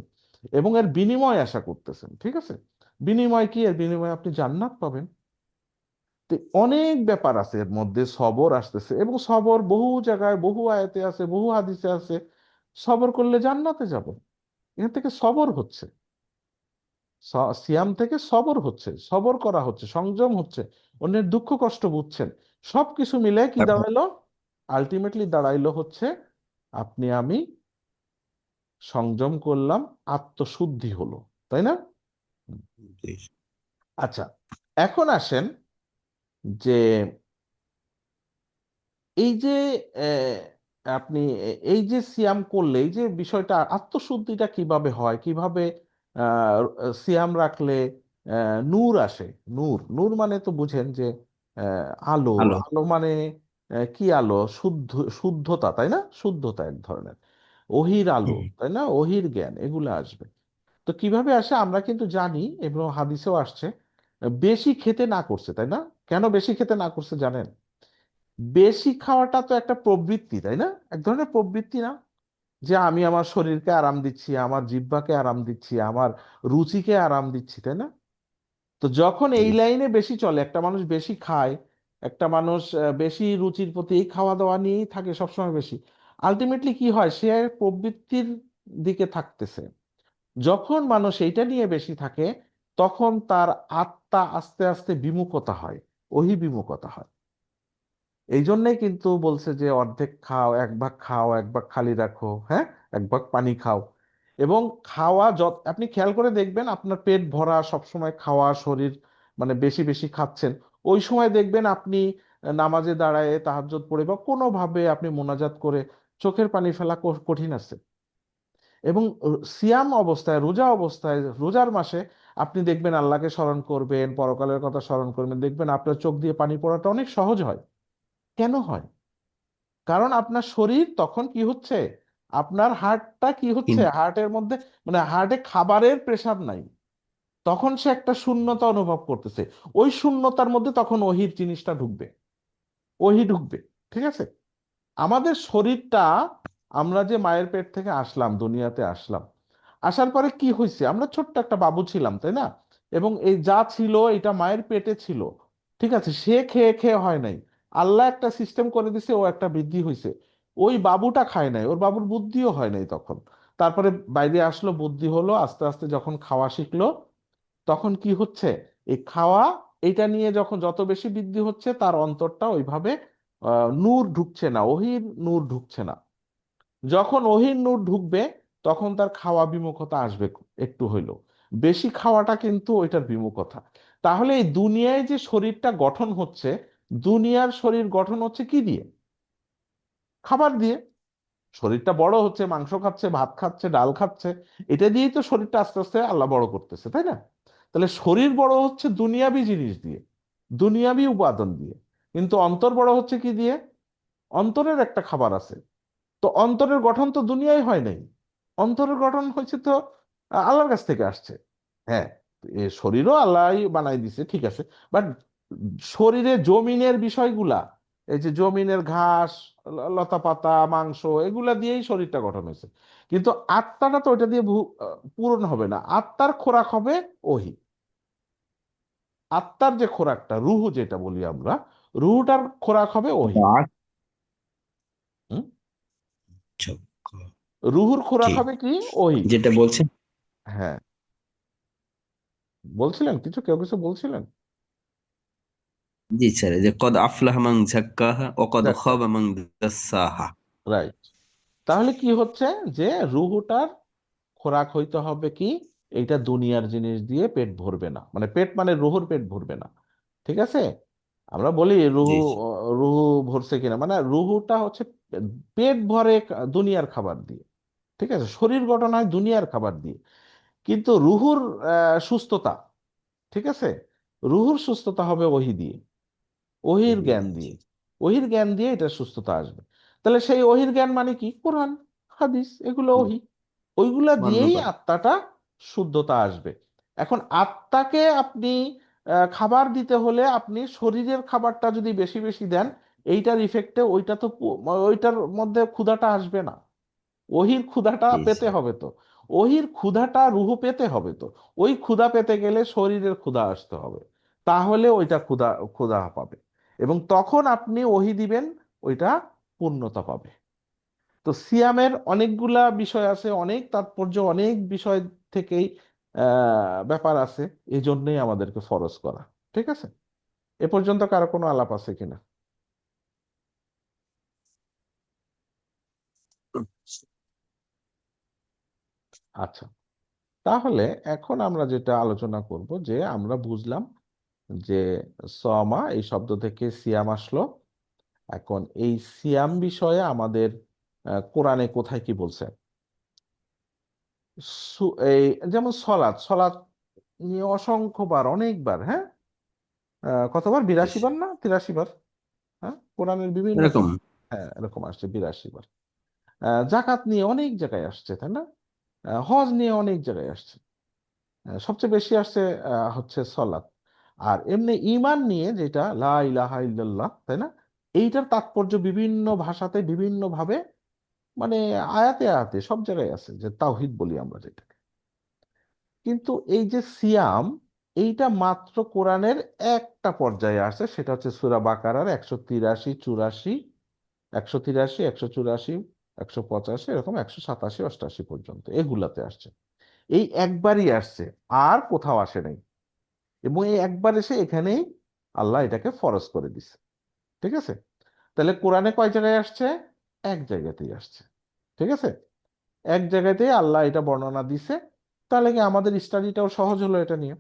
এবং এর বিনিময় আশা করতেছেন। ঠিক আছে? বিনিময় কি, এর বিনিময়ে আপনি জান্নাত পাবেন। তো অনেক ব্যাপার আছে এর মধ্যে, সবর আসতেছে, এবং সবর বহু জায়গায়, বহু আয়াতে আছে, বহু হাদিসে আছে, সবর করলে জান্নাতে যাব। এখান থেকে সবর হচ্ছে। সিয়াম থেকে সবর হচ্ছে, সবর করা হচ্ছে, সংযম হচ্ছে, অন্যের দুঃখ কষ্ট বুঝছেন, সবকিছু মিলে কি তারপর দাঁড়াইলো? আলটিমেটলি দাঁড়াইলো হচ্ছে আপনি আমি সংযম করলাম, আত্মশুদ্ধি হলো, তাই না? জি। আচ্ছা, এখন আসেন যে এই যে আপনি এই যে সিয়াম করলে এই যে বিষয়টা আত্মশুদ্ধিটা কিভাবে হয়, কিভাবে সিয়াম রাখলে নূর আসে? নূর, নূর মানে তো বুঝেন যে আলো। ভালো। আলো মানে কি আলো? শুদ্ধতা, তাই না? শুদ্ধতা এক ধরনের ওহির আলো, হুম। তাই না? ওহির জ্ঞান এগুলো আসবে। তো কিভাবে আসে আমরা কিন্তু জানি, এবং হাদিসেও আসছে বেশি খেতে না করছে, তাই না? কেন বেশি খেতে না করছে জানেন? বেশি খাওয়াটা তো একটা প্রবৃত্তি, তাই না? এক ধরনের প্রবৃত্তি না, যে আমি আমার শরীরকে আরাম দিচ্ছি, আমার জিহ্বাকে আরাম দিচ্ছি, আমার রুচিকে আরাম দিচ্ছি, তাই না? তো যখন জি। এই লাইনে বেশি চলে, একটা মানুষ বেশি খায়, একটা মানুষ বেশি রুচির প্রতি এই খাওয়া দাওয়া নিয়েই থাকে সবসময় বেশি, আলটিমেটলি কি হয়? সে প্রবৃত্তির দিকে থাকতেছে। যখন মানুষ এইটা নিয়ে বেশি থাকে, তখন তার আত্মা আস্তে আস্তে বিমুখতা হয়, অহিবিমুখতা হয়। এই জন্যই কিন্তু বলছে যে অর্ধেক খাও, এক ভাগ খাও, এক ভাগ খালি রাখো, হ্যাঁ, এক ভাগ পানি খাও। এবং খাওয়া যত আপনি খেয়াল করে দেখবেন, আপনার পেট ভরা সব সময় খাওয়া, শরীর মানে বেশি বেশি খাচ্ছেন, ওই সময় দেখবেন আপনি নামাজে দাঁড়ায় তাহাজ্জুদ পড়ে বা কোনোভাবে আপনি মোনাজাত করে চোখের পানি ফেলা কঠিন আছে। এবং সিয়াম অবস্থায়, রোজা অবস্থায়, রোজার মাসে আপনি দেখবেন আল্লাহকে স্মরণ করবেন, পরকালের কথা স্মরণ করবেন, দেখবেন আপনার চোখ দিয়ে পানি পড়াটা অনেক সহজ হয়। কেন হয়? কারণ আপনার শরীর তখন কি হচ্ছে, আপনার হার্টটা কি হচ্ছে, কিন্তু হার্টের মধ্যে মানে হার্টে খাবারের প্রেসার নাই, তখন সে একটা শূন্যতা অনুভব করতেছে। ওই শূন্যতার মধ্যে তখন ওহির জিনিসটা ঢুকবে, ওহি ঢুকবে। ঠিক আছে? আমাদের শরীরটা, আমরা যে মায়ের পেট থেকে আসলাম, দুনিয়াতে আসলাম, আসার পরে কি হয়েছে? আমরা ছোট্ট একটা বাবু ছিলাম, তাই না? এবং এই যা ছিল এটা মায়ের পেটে ছিল। ঠিক আছে, সে খেয়ে খেয়ে হয় নাই, আল্লাহ একটা সিস্টেম করে দিছে, ও একটা বৃদ্ধি হয়েছে। ওই বাবুটা খায় নাই, ওর বাবুর বুদ্ধিও হয় নাই তখন। তারপরে বাইরে আসলো, বুদ্ধি হলো, আস্তে আস্তে যখন খাওয়া শিখলো, তখন কি হচ্ছে, এই খাওয়া এটা নিয়ে যখন যত বেশি বৃদ্ধি হচ্ছে, তার অন্তরটা ওইভাবে নূর ঢুকছে না, ওহির নূর ঢুকছে না। যখন ওহির নূর ঢুকবে, তখন তার খাওয়া বিমুখতা আসবে একটু হইলো। বেশি খাওয়াটা কিন্তু ওইটার বিমুখতা। তাহলে এই দুনিয়ায় যে শরীরটা গঠন হচ্ছে, দুনিয়ার শরীর গঠন হচ্ছে কি দিয়ে? খাবার দিয়ে। শরীরটা বড় হচ্ছে, মাংস খাচ্ছে, ভাত খাচ্ছে, ডাল খাচ্ছে, এটা দিয়েই তো শরীরটা আস্তে আস্তে আল্লাহ বড় করতেছে, তাই না? তাহলে শরীর বড় হচ্ছে দুনিয়াবি জিনিস দিয়ে, দুনিয়াবি উপাদান দিয়ে। কিন্তু অন্তর বড় হচ্ছে কি দিয়ে? অন্তরের একটা খাবার আছে। তো অন্তরের গঠন তো দুনিয়ায় হয় নাই, অন্তরের গঠন হয়েছে তো আল্লাহর কাছ থেকে আসছে। হ্যাঁ, এ শরীরও আল্লাহ বানাই দিছে, ঠিক আছে, বাট শরীরে জমিনের বিষয়গুলা, এই যে জমিনের ঘাস, লতা পাতা, মাংস, এগুলা দিয়েই শরীরটা গঠন হয়েছে। কিন্তু আত্মাটা তো ওইটা দিয়ে পূরণ হবে না। আত্মার খোরাক হবে ওহি। আত্মার যে খোরাকটা, রুহু যেটা বলি আমরা, রুহুটার খোরাক হবে ওহি। রাত হুম? চক্র। রুহুর খোরাক জি। হবে কি? ওহি। যেটা বলছেন। হ্যাঁ, বলছিলেন কিছু, কেউ কিছু বলছিলেন? জি স্যার, যে কদ আফলাহ মান যাক্কাহা ও কদ যাক, খাবা মান দাসাহা। রাইট। তাহলে কি হচ্ছে, যে রুহুটার খোরাক হইতে হবে কি? এইটা দুনিয়ার জিনিস দিয়ে পেট ভরবে না, মানে পেট মানে রুহুর পেট ভরবে না। ঠিক আছে? আমরা বলি রুহু, জি জি। রুহু ভরছে কিনা, মানে রুহুটা হচ্ছে পেট ভরে দুনিয়ার খাবার দিয়ে। ঠিক আছে, শরীর গঠন হয় দুনিয়ার খাবার দিয়ে। কিন্তু রুহুর সুস্থতা, ঠিক আছে, রুহুর সুস্থতা হবে ওহি দিয়ে, ওহির জ্ঞান জি। দিয়ে। ওহির জ্ঞান দিয়ে এটা সুস্থতা আসবে। তাহলে সেই ওহির জ্ঞান মানে কি? কোরআন, হাদিস, এগুলো ওহি। ওইগুলা দিয়েই ধন্যবাদ। আত্মাটা শুদ্ধতা আসবে। এখন আত্মাকে আপনি খাবার দিতে হলে আপনি শরীরের খাবারটা যদি বেশি বেশি দেন, এইটার ইফেক্টে ওইটা তো ওইটার মধ্যে ক্ষুধাটা আসবে না। ওহির ক্ষুধাটা জি পেতে স্যার। হবে তো, ওহির ক্ষুধাটা রুহু পেতে হবে তো। ওই ক্ষুধা পেতে গেলে শরীরের ক্ষুধা আসতে হবে, তাহলে ওইটা ক্ষুধা ক্ষুধা পাবে। এবং তখন আপনি ওহি দিবেন, ওইটা পূর্ণতা পাবে। তো সিয়ামের অনেকগুলা বিষয় আছে, অনেক তাৎপর্য, অনেক বিষয় থেকেই ব্যাপার আছে, এই জন্যই আমাদেরকে ফরজ করা। ঠিক আছে, এ পর্যন্ত কারো কোনো আলাপ আছে কিনা? আচ্ছা, তাহলে এখন আমরা যেটা আলোচনা করব যে আমরা বুঝলাম যে সমা এই শব্দ থেকে সিয়াম আসলো। এখন এই সিয়াম বিষয়ে আমাদের কোরআনে কোথায় কি বলছে? এই যেমন সলাৎ, সলাৎ নিয়ে অসংখ্যবার, অনেকবার, হ্যাঁ, কতবার, 82 বার না 83 বার? হ্যাঁ, কোরআনের বিভিন্ন এরকম। হ্যাঁ এরকম আসছে 82 বার। জাকাত নিয়ে অনেক জায়গায় আসছে, তাই না? হজ নিয়ে অনেক জায়গায় আসছে। সবচেয়ে বেশি আসছে হচ্ছে সলাৎ। আর এমনি ঈমান নিয়ে যেটা লা ইলাহা ইল্লাল্লাহ, তাই না, এইটার তাৎপর্য বিভিন্ন ভাষাতে বিভিন্ন ভাবে, মানে আয়াতে আয়াতে সব জায়গায় আছে, যে তাওহিদ বলি আমরা যেটাকে। কিন্তু এই যে সিয়াম, এইটা মাত্র কোরআনের একটা পর্যায়ে আছে, সেটা হচ্ছে সূরা বাকারার 183, 84, 183, 184, 185, এরকম 187, 88 পর্যন্ত এগুলাতে আসছে। এই একবারই আসছে, আর কোথাও আসে নাই। এবং এই একবার এসে এখানেই আল্লাহ এটাকে ফরজ করে দিছে। ঠিক আছে, তাহলে কোরআনে কয় জায়গায় আসছে? এক জায়গাতেই আসছে। ঠিক আছে, এক জায়গাতেই আল্লাহ এটা বর্ণনা দিছে। তাহলে কি আমাদের স্টাডিটাও সহজ হলো এটা নিয়ে।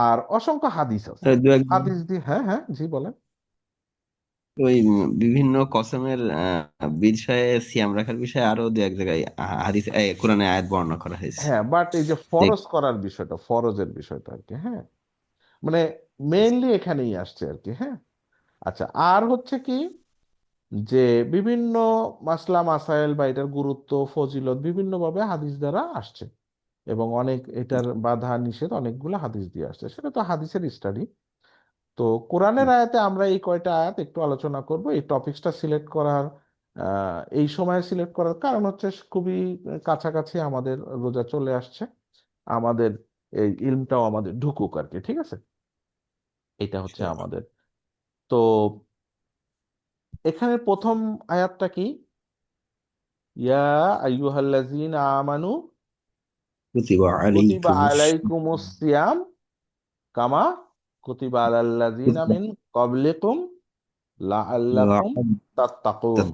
আর অসংখ্য হাদিস আছে। আর দু এক হাদিস দিয়ে, হ্যাঁ হ্যাঁ, জি বলেন। ওই বিভিন্ন কসমের বিষয়ে সিয়াম রাখার বিষয়ে আরো দু এক জায়গায় হাদিস কোরআনে আয়াত বর্ণনা করা হয়েছে। হ্যাঁ, বাট এই যে দেখ, ফরজ করার বিষয়টা, ফরজের বিষয়টা আর কি, হ্যাঁ, মানে মেইনলি এখানেই আসছে আর কি, হ্যাঁ। আচ্ছা, আর হচ্ছে কি, যে বিভিন্ন মাসলা মাসাইল বা এটার গুরুত্ব ফজিলত বিভিন্নভাবে হাদিস দ্বারা আসছে। এবং অনেক এটার বাধা নিষেধ অনেকগুলো হাদিস দিয়ে আসছে, সেটা তো হাদিসের স্টাডি। তো কোরআনের আয়াতে আমরা এই কয়টা আয়াত একটু আলোচনা করব। এই টপিকসটা সিলেক্ট করার এই সময় সিলেক্ট করার কারণ হচ্ছে খুবই কাছাকাছি আমাদের রোজা চলে আসছে। আমাদের এই ইলমটাও আমাদের ঢুকুক আর কি, ঠিক আছে, এটা হচ্ছে আমাদের। তো এখানে প্রথম আয়াতটা কি? ইয়া আইয়ুহাল্লাযীনা আমানু কুতিবা কুতিবা আলাইকুমুস আলাইকুমুস সিয়াম কামা কুতিবা আলাল্লাযীনা মিন ক্বাবলিকুম লাআল্লাকুম তাত্তাকুন।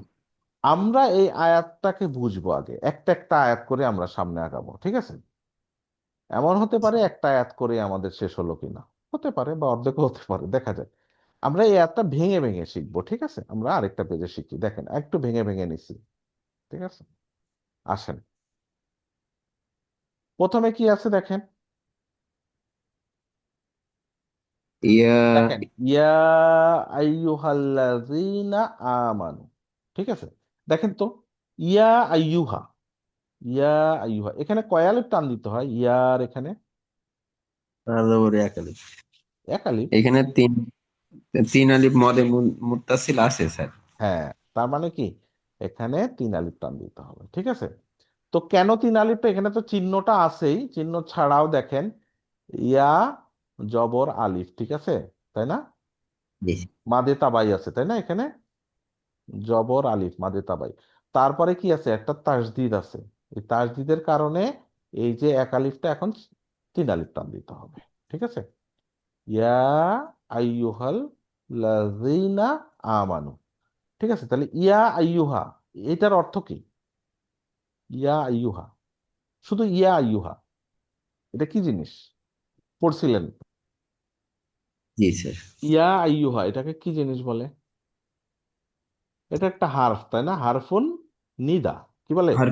আমরা এই আয়াতটাকে বুঝবো আগে, একটা একটা আয়াত করে আমরা সামনে আগাবো, ঠিক আছে? এমন হতে পারে একটা আয়াত করে আমাদের শেষ হলো কিনা, হতে পারে, বা অর্ধেকও হতে পারে, দেখা যায়। আমরা এই আয়াতটা ভেঙে ভেঙে শিখবো, ঠিক আছে? আমরা আরেকটা পেজে শিখি, দেখেন একটু ভেঙে ভেঙে নিছি, ঠিক আছে? আসেন, প্রথমে কি আছে দেখেন। ইয়া দেখেন, ইয়া আইয়ুহাল্লাযীনা আমানু, ঠিক আছে? দেখেন তো, ইয়া আইয়ুহা, ইয়া আইয়ুহা, এখানে কয় আলিফ টান দিতে হয় ইয়ার? এখানে এক আলিফ। এক আলিফ। এখানে তিন তিন আলিফ মদে মুত্তাসিল আছে স্যার। হ্যাঁ, তার মানে কি, এখানে 3 আলিফ টান দিতে হবে, ঠিক আছে? তো কেন 3 আলিফটা? এখানে তো চিহ্নটা আছেই, চিহ্ন ছাড়াও দেখেন, ইয়া জবর আলিফ, ঠিক আছে, তাই না? জি। মাদে তাবাই আছে, তাই না? এখানে জবর আলিফ মাদে তাবাই, তারপরে কি আছে, একটা তাসদিদ আছে। এই তাসদিদের কারণে এই যে এক আলিফটা এখন 3 আলিফ টান দিতে হবে, ঠিক আছে? ইয়া আইয়ুহাল লাযিনা আমানু, ঠিক আছে? তাহলে ইয়া আইয়ুহা, এটার অর্থ কি? ইয়া আইয়ুহা, শুধু ইয়া আইয়ুহা, এটা কি জিনিস পড়ছিলেন? জি স্যার। ইয়া আইয়ুহা এটাকে কি জিনিস বলে? এটা একটা হারফ, তাই না? হারফুন নিদা, কি বলে? আর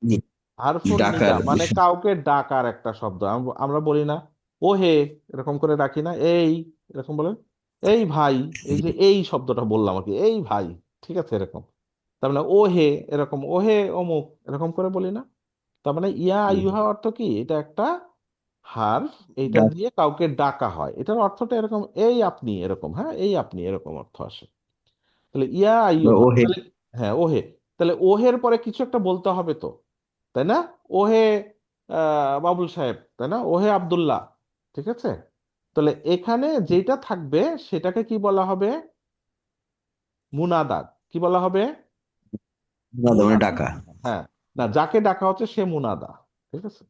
জি, হারফুন নিদা ডাকার মানে বিষয়। কাউকে ডাকার একটা শব্দ। আমরা বলি না ও হে, এরকম করে ডাকি না, এই, এরকম বলেন, এই ভাই, এই যে এই শব্দটা বললাম আর কি, এই ভাই, ঠিক আছে, এরকম। তার মানে ও হে, এরকম ও হে অমুক, এরকম করে বলি না? তার মানে ইয়া জি, আইয়ুহা অর্থ কি? এটা একটা হার্ফ, এইটা দিয়ে কাউকে ডাকা হয়, এটার অর্থটা এরকম, এই আপনি, এরকম, হ্যাঁ, এই আপনি, এরকম অর্থ আসে। তাহলে ইয়া আইয়ুহা, ওহে। তাহলে হ্যাঁ ওহে, তাহলে ওহের পরে কিছু একটা বলতে হবে তো, তাই না? ওহে বাবুল সাহেব, তাই না? ওহে আব্দুল্লাহ, ঠিক আছে? তাহলে এখানে যেটা থাকবে সেটাকে কি বলা হবে? মুনাদা। কি বলা হবে? মানে মুনাদা। ডাকা। হ্যাঁ, না, যাকে ডাকা হচ্ছে সে মুনাদা, ঠিক আছে?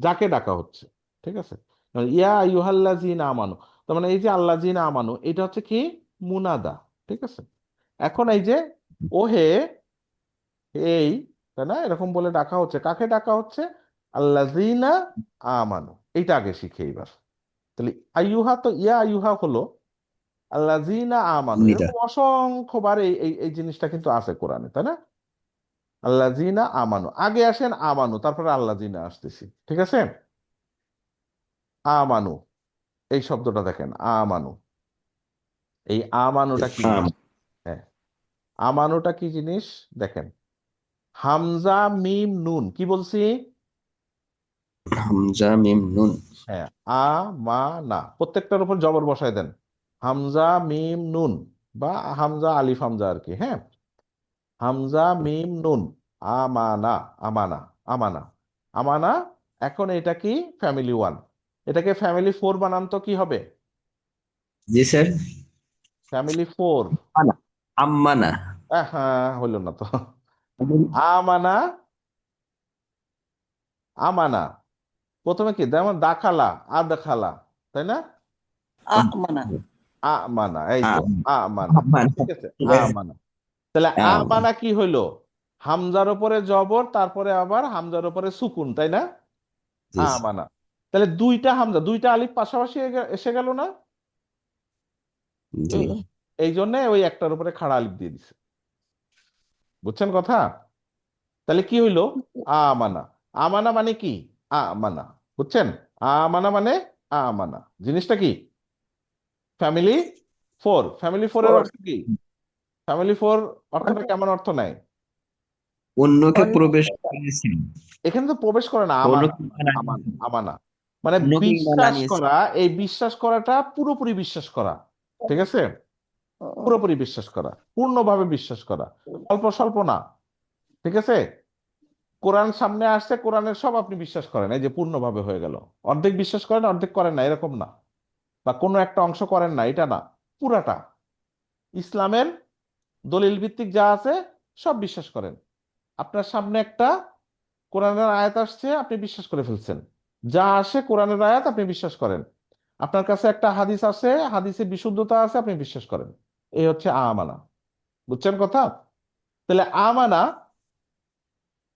যাকে ডাকা হচ্ছে, ঠিক আছে? মানে ইয়া আইয়ুহাল্লাযীনা আমানু, তার মানে এই যে আল্লাযীনা আমানু এটা হচ্ছে কি মুনাদা, ঠিক আছে? এখন এই যে ওহে, এই, তাই না, এরকম বলে ডাকা হচ্ছে, কাকে ডাকা হচ্ছে? আল্লাযীনা আমানু, এইটা আগে শিখে এবার। তাহলে আইয়ুহা, তো ইয়া আইয়ুহা হলো, আল্লাযীনা আমানু নিরা। এরকম অসংখ্যবার এই এই এই জিনিসটা কিন্তু আছে কোরআনে, তাই না? আল্লাযীনা আমানু, আগে আসেন আমানু, তারপরে আল্লাযীনা আসতেছি, ঠিক আছে? আমানু, এই শব্দটা দেখেন, আমানু, এই আমানুটা কি আম জিনিস? হ্যাঁ, আমানুটা কি জিনিস দেখেন, হামজা মিম নুন, কি বলছি? হামজা মিম নুন। হ্যাঁ, আ মা না, প্রত্যেকটার উপর জবর বসায় দেন, হামজা মিম নুন, বা হামজা আলিফ হামজা আর কি, হ্যাঁ, হামজা মিম নুন, আমানা, আমানা, আমানা, আমানা। এখন এটা কি ফ্যামিলি ওয়ান, এটাকে ফ্যামিলি ফোর বানান তো কি হবে? জি স্যার। Family four. আম্মানা। আম্মানা। হ্যাঁ, হইল না তো। আমানা, আমানা, প্রথমে কি যেমন দাখালা, আদখালা, তাই না? আমানা। আমানা, এই তো, আম- আমানা, আম্মানা। ঠিক আছে, ঠিক আছে। আমানা। তাহলে আম- আমানা কি হইলো? হামজার উপরে জবর, তারপরে আবার হামজার উপরে সুকুন, তাই না? জি আমানা। তাহলে দুইটা হামজা, দুইটা আলিফ পাশাপাশি এসে গেল না? জি এই জন্য ওই একটার উপরে খাড়া আলিফ দিয়ে দিছে, বুঝছেন কথা? তাহলে কি হইলো? আমানা, আমানা মানে কি? আমানা, বুঝছেন? আমানা মানে আমানা, জিনিসটা কি? Family four. ফ্যামিলি ফোর এর অর্থ কি? ফ্যামিলি ফোর অর্থটা কেমন অর্থ নেয়? অন্যকে অন্য প্রবেশ করেছেন। এখানে তো প্রবেশ করে না, আমানা, অন্যকে ইমান আমানা, আনিয়েছেন। আমানা মানে অন্যকে ইমান বিশ্বাস আনিয়েছেন। করা, এই বিশ্বাস করাটা পুরোপুরি বিশ্বাস করা, ঠিক আছে? পুরোপুরি বিশ্বাস করা, পূর্ণভাবে বিশ্বাস করা, অল্প স্বল্প না, ঠিক আছে? কোরআন সামনে আসছে, কোরআনের সব আপনি বিশ্বাস করেন, এই যে পূর্ণভাবে হয়ে গেল। অর্ধেক বিশ্বাস করেন, অর্ধেক করেন না, এরকম না। বা কোনো একটা অংশ করেন না, এটা না, পুরাটা। ইসলামের দলিল ভিত্তিক যা আছে সব বিশ্বাস করেন। আপনার সামনে একটা কোরআনের আয়াত আসছে, আপনি বিশ্বাস করে ফেলছেন, যা আসে কোরআনের আয়াত আপনি বিশ্বাস করেন। আপনার কাছে একটা হাদিস আছে, হাদিসে বিশুদ্ধতা আছে, আপনি বিশ্বাস করেন। এই হচ্ছে আমানা, বুঝছেন কথা? তাহলে আমানা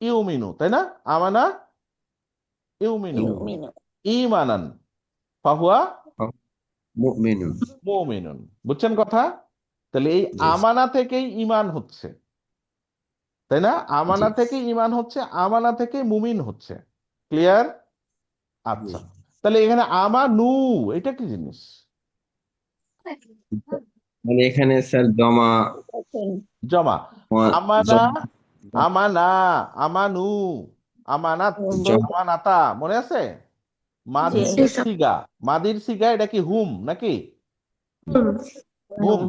ইউমিনু, তাই না? আমানা ইউমিনু ইউমিনু। ইমানান ফাহুয়া মুমিনুন। মুমিনুন, বুঝছেন কথা? তাহলে এই জি আমানা থেকেই ইমান হচ্ছে, তাই না? জি আমানা থেকে ইমান হচ্ছে, আমানা থেকে মুমিন হচ্ছে। ক্লিয়ার? জি। আচ্ছা, তাহলে এখানে আমানু, এটা কি জিনিস? মানে এখানে স্যার জমা জমা। আমানা, জমা আমানা, আমানু, আমানাত, জমা। আমানাতা, মনে আছে? জি। মাদির সিগা, মাদির সিগা, এটা কি হুম নাকি? হুম।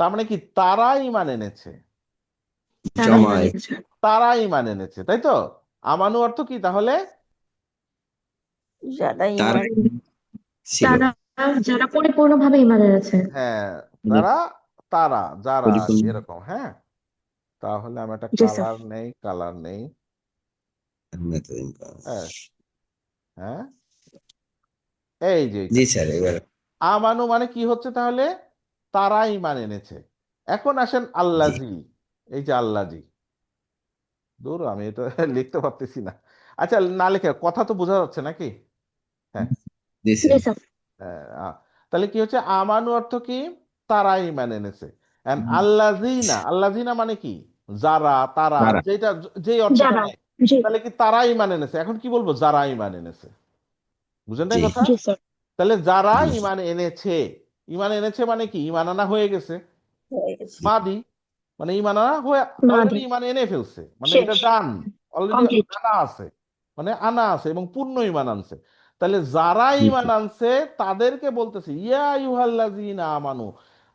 তার মানে কি তারা ইমান এনেছে, জমায়েত। তারা ইমান এনেছে, তাই তো? আমানু অর্থ কি তাহলে? যারা তারা ইমান। ছিল। যারা যারা পরিপূর্ণভাবে ঈমান এনেছে। হ্যাঁ, মানে তারা, তারা, যারা আর কি, পরিপূর্ণ। এরকম, হ্যাঁ। তাহলে আমি একটা জি স্যার। কালার নেই, কালার নেই, হ্যাঁ, হ্যাঁ, এই যে এটা। জি স্যার এবার। আমানু মানে কি হচ্ছে তাহলে? তারা ইমান এনেছে। এখন আসেন জি আল্লাজি, এই যে আল্লাজি, দূর আমি এটা লিখতে পারতেছি না। আচ্ছা, না লিখে কথা তো বোঝা যাচ্ছে নাকি? হ্যাঁ, জি জি স্যার। স্যার। হ্যাঁ, তাহলে কি হচ্ছে? আমানু অর্থ কি? তারা ইমান এনেছে। আল্লাজিনা, আল্লাজিনা মানে কি? যারা, তারা, তারা। যেটা, যেই অর্থটা যারা। নেয়। জি। তাহলে কি তারা ইমান এনেছে, এখন কি বলবো? যারা ইমান এনেছে, বুঝেন নাই জি কথা? জি স্যার। তাহলে যারা জি ইমান এনেছে, ইমান এনেছে মানে কি? ইমান আনা হয়ে গেছে, হয়ে গেছে। জি মাদি, মানে ইমান আনা হয়ে, অলরেডি মাদি। ইমান এনে ফেলছে, মানে এটা শেষ। ডান, অলরেডি কমপ্লিট। আনা আছে, মানে আনা আছে এবং পূর্ণ ইমান আনছে। তাহলে যারা জি ইমান আনছে তাদেরকে বলতেছে ইয়া আইয়ুহাল্লাযীনা আমানু,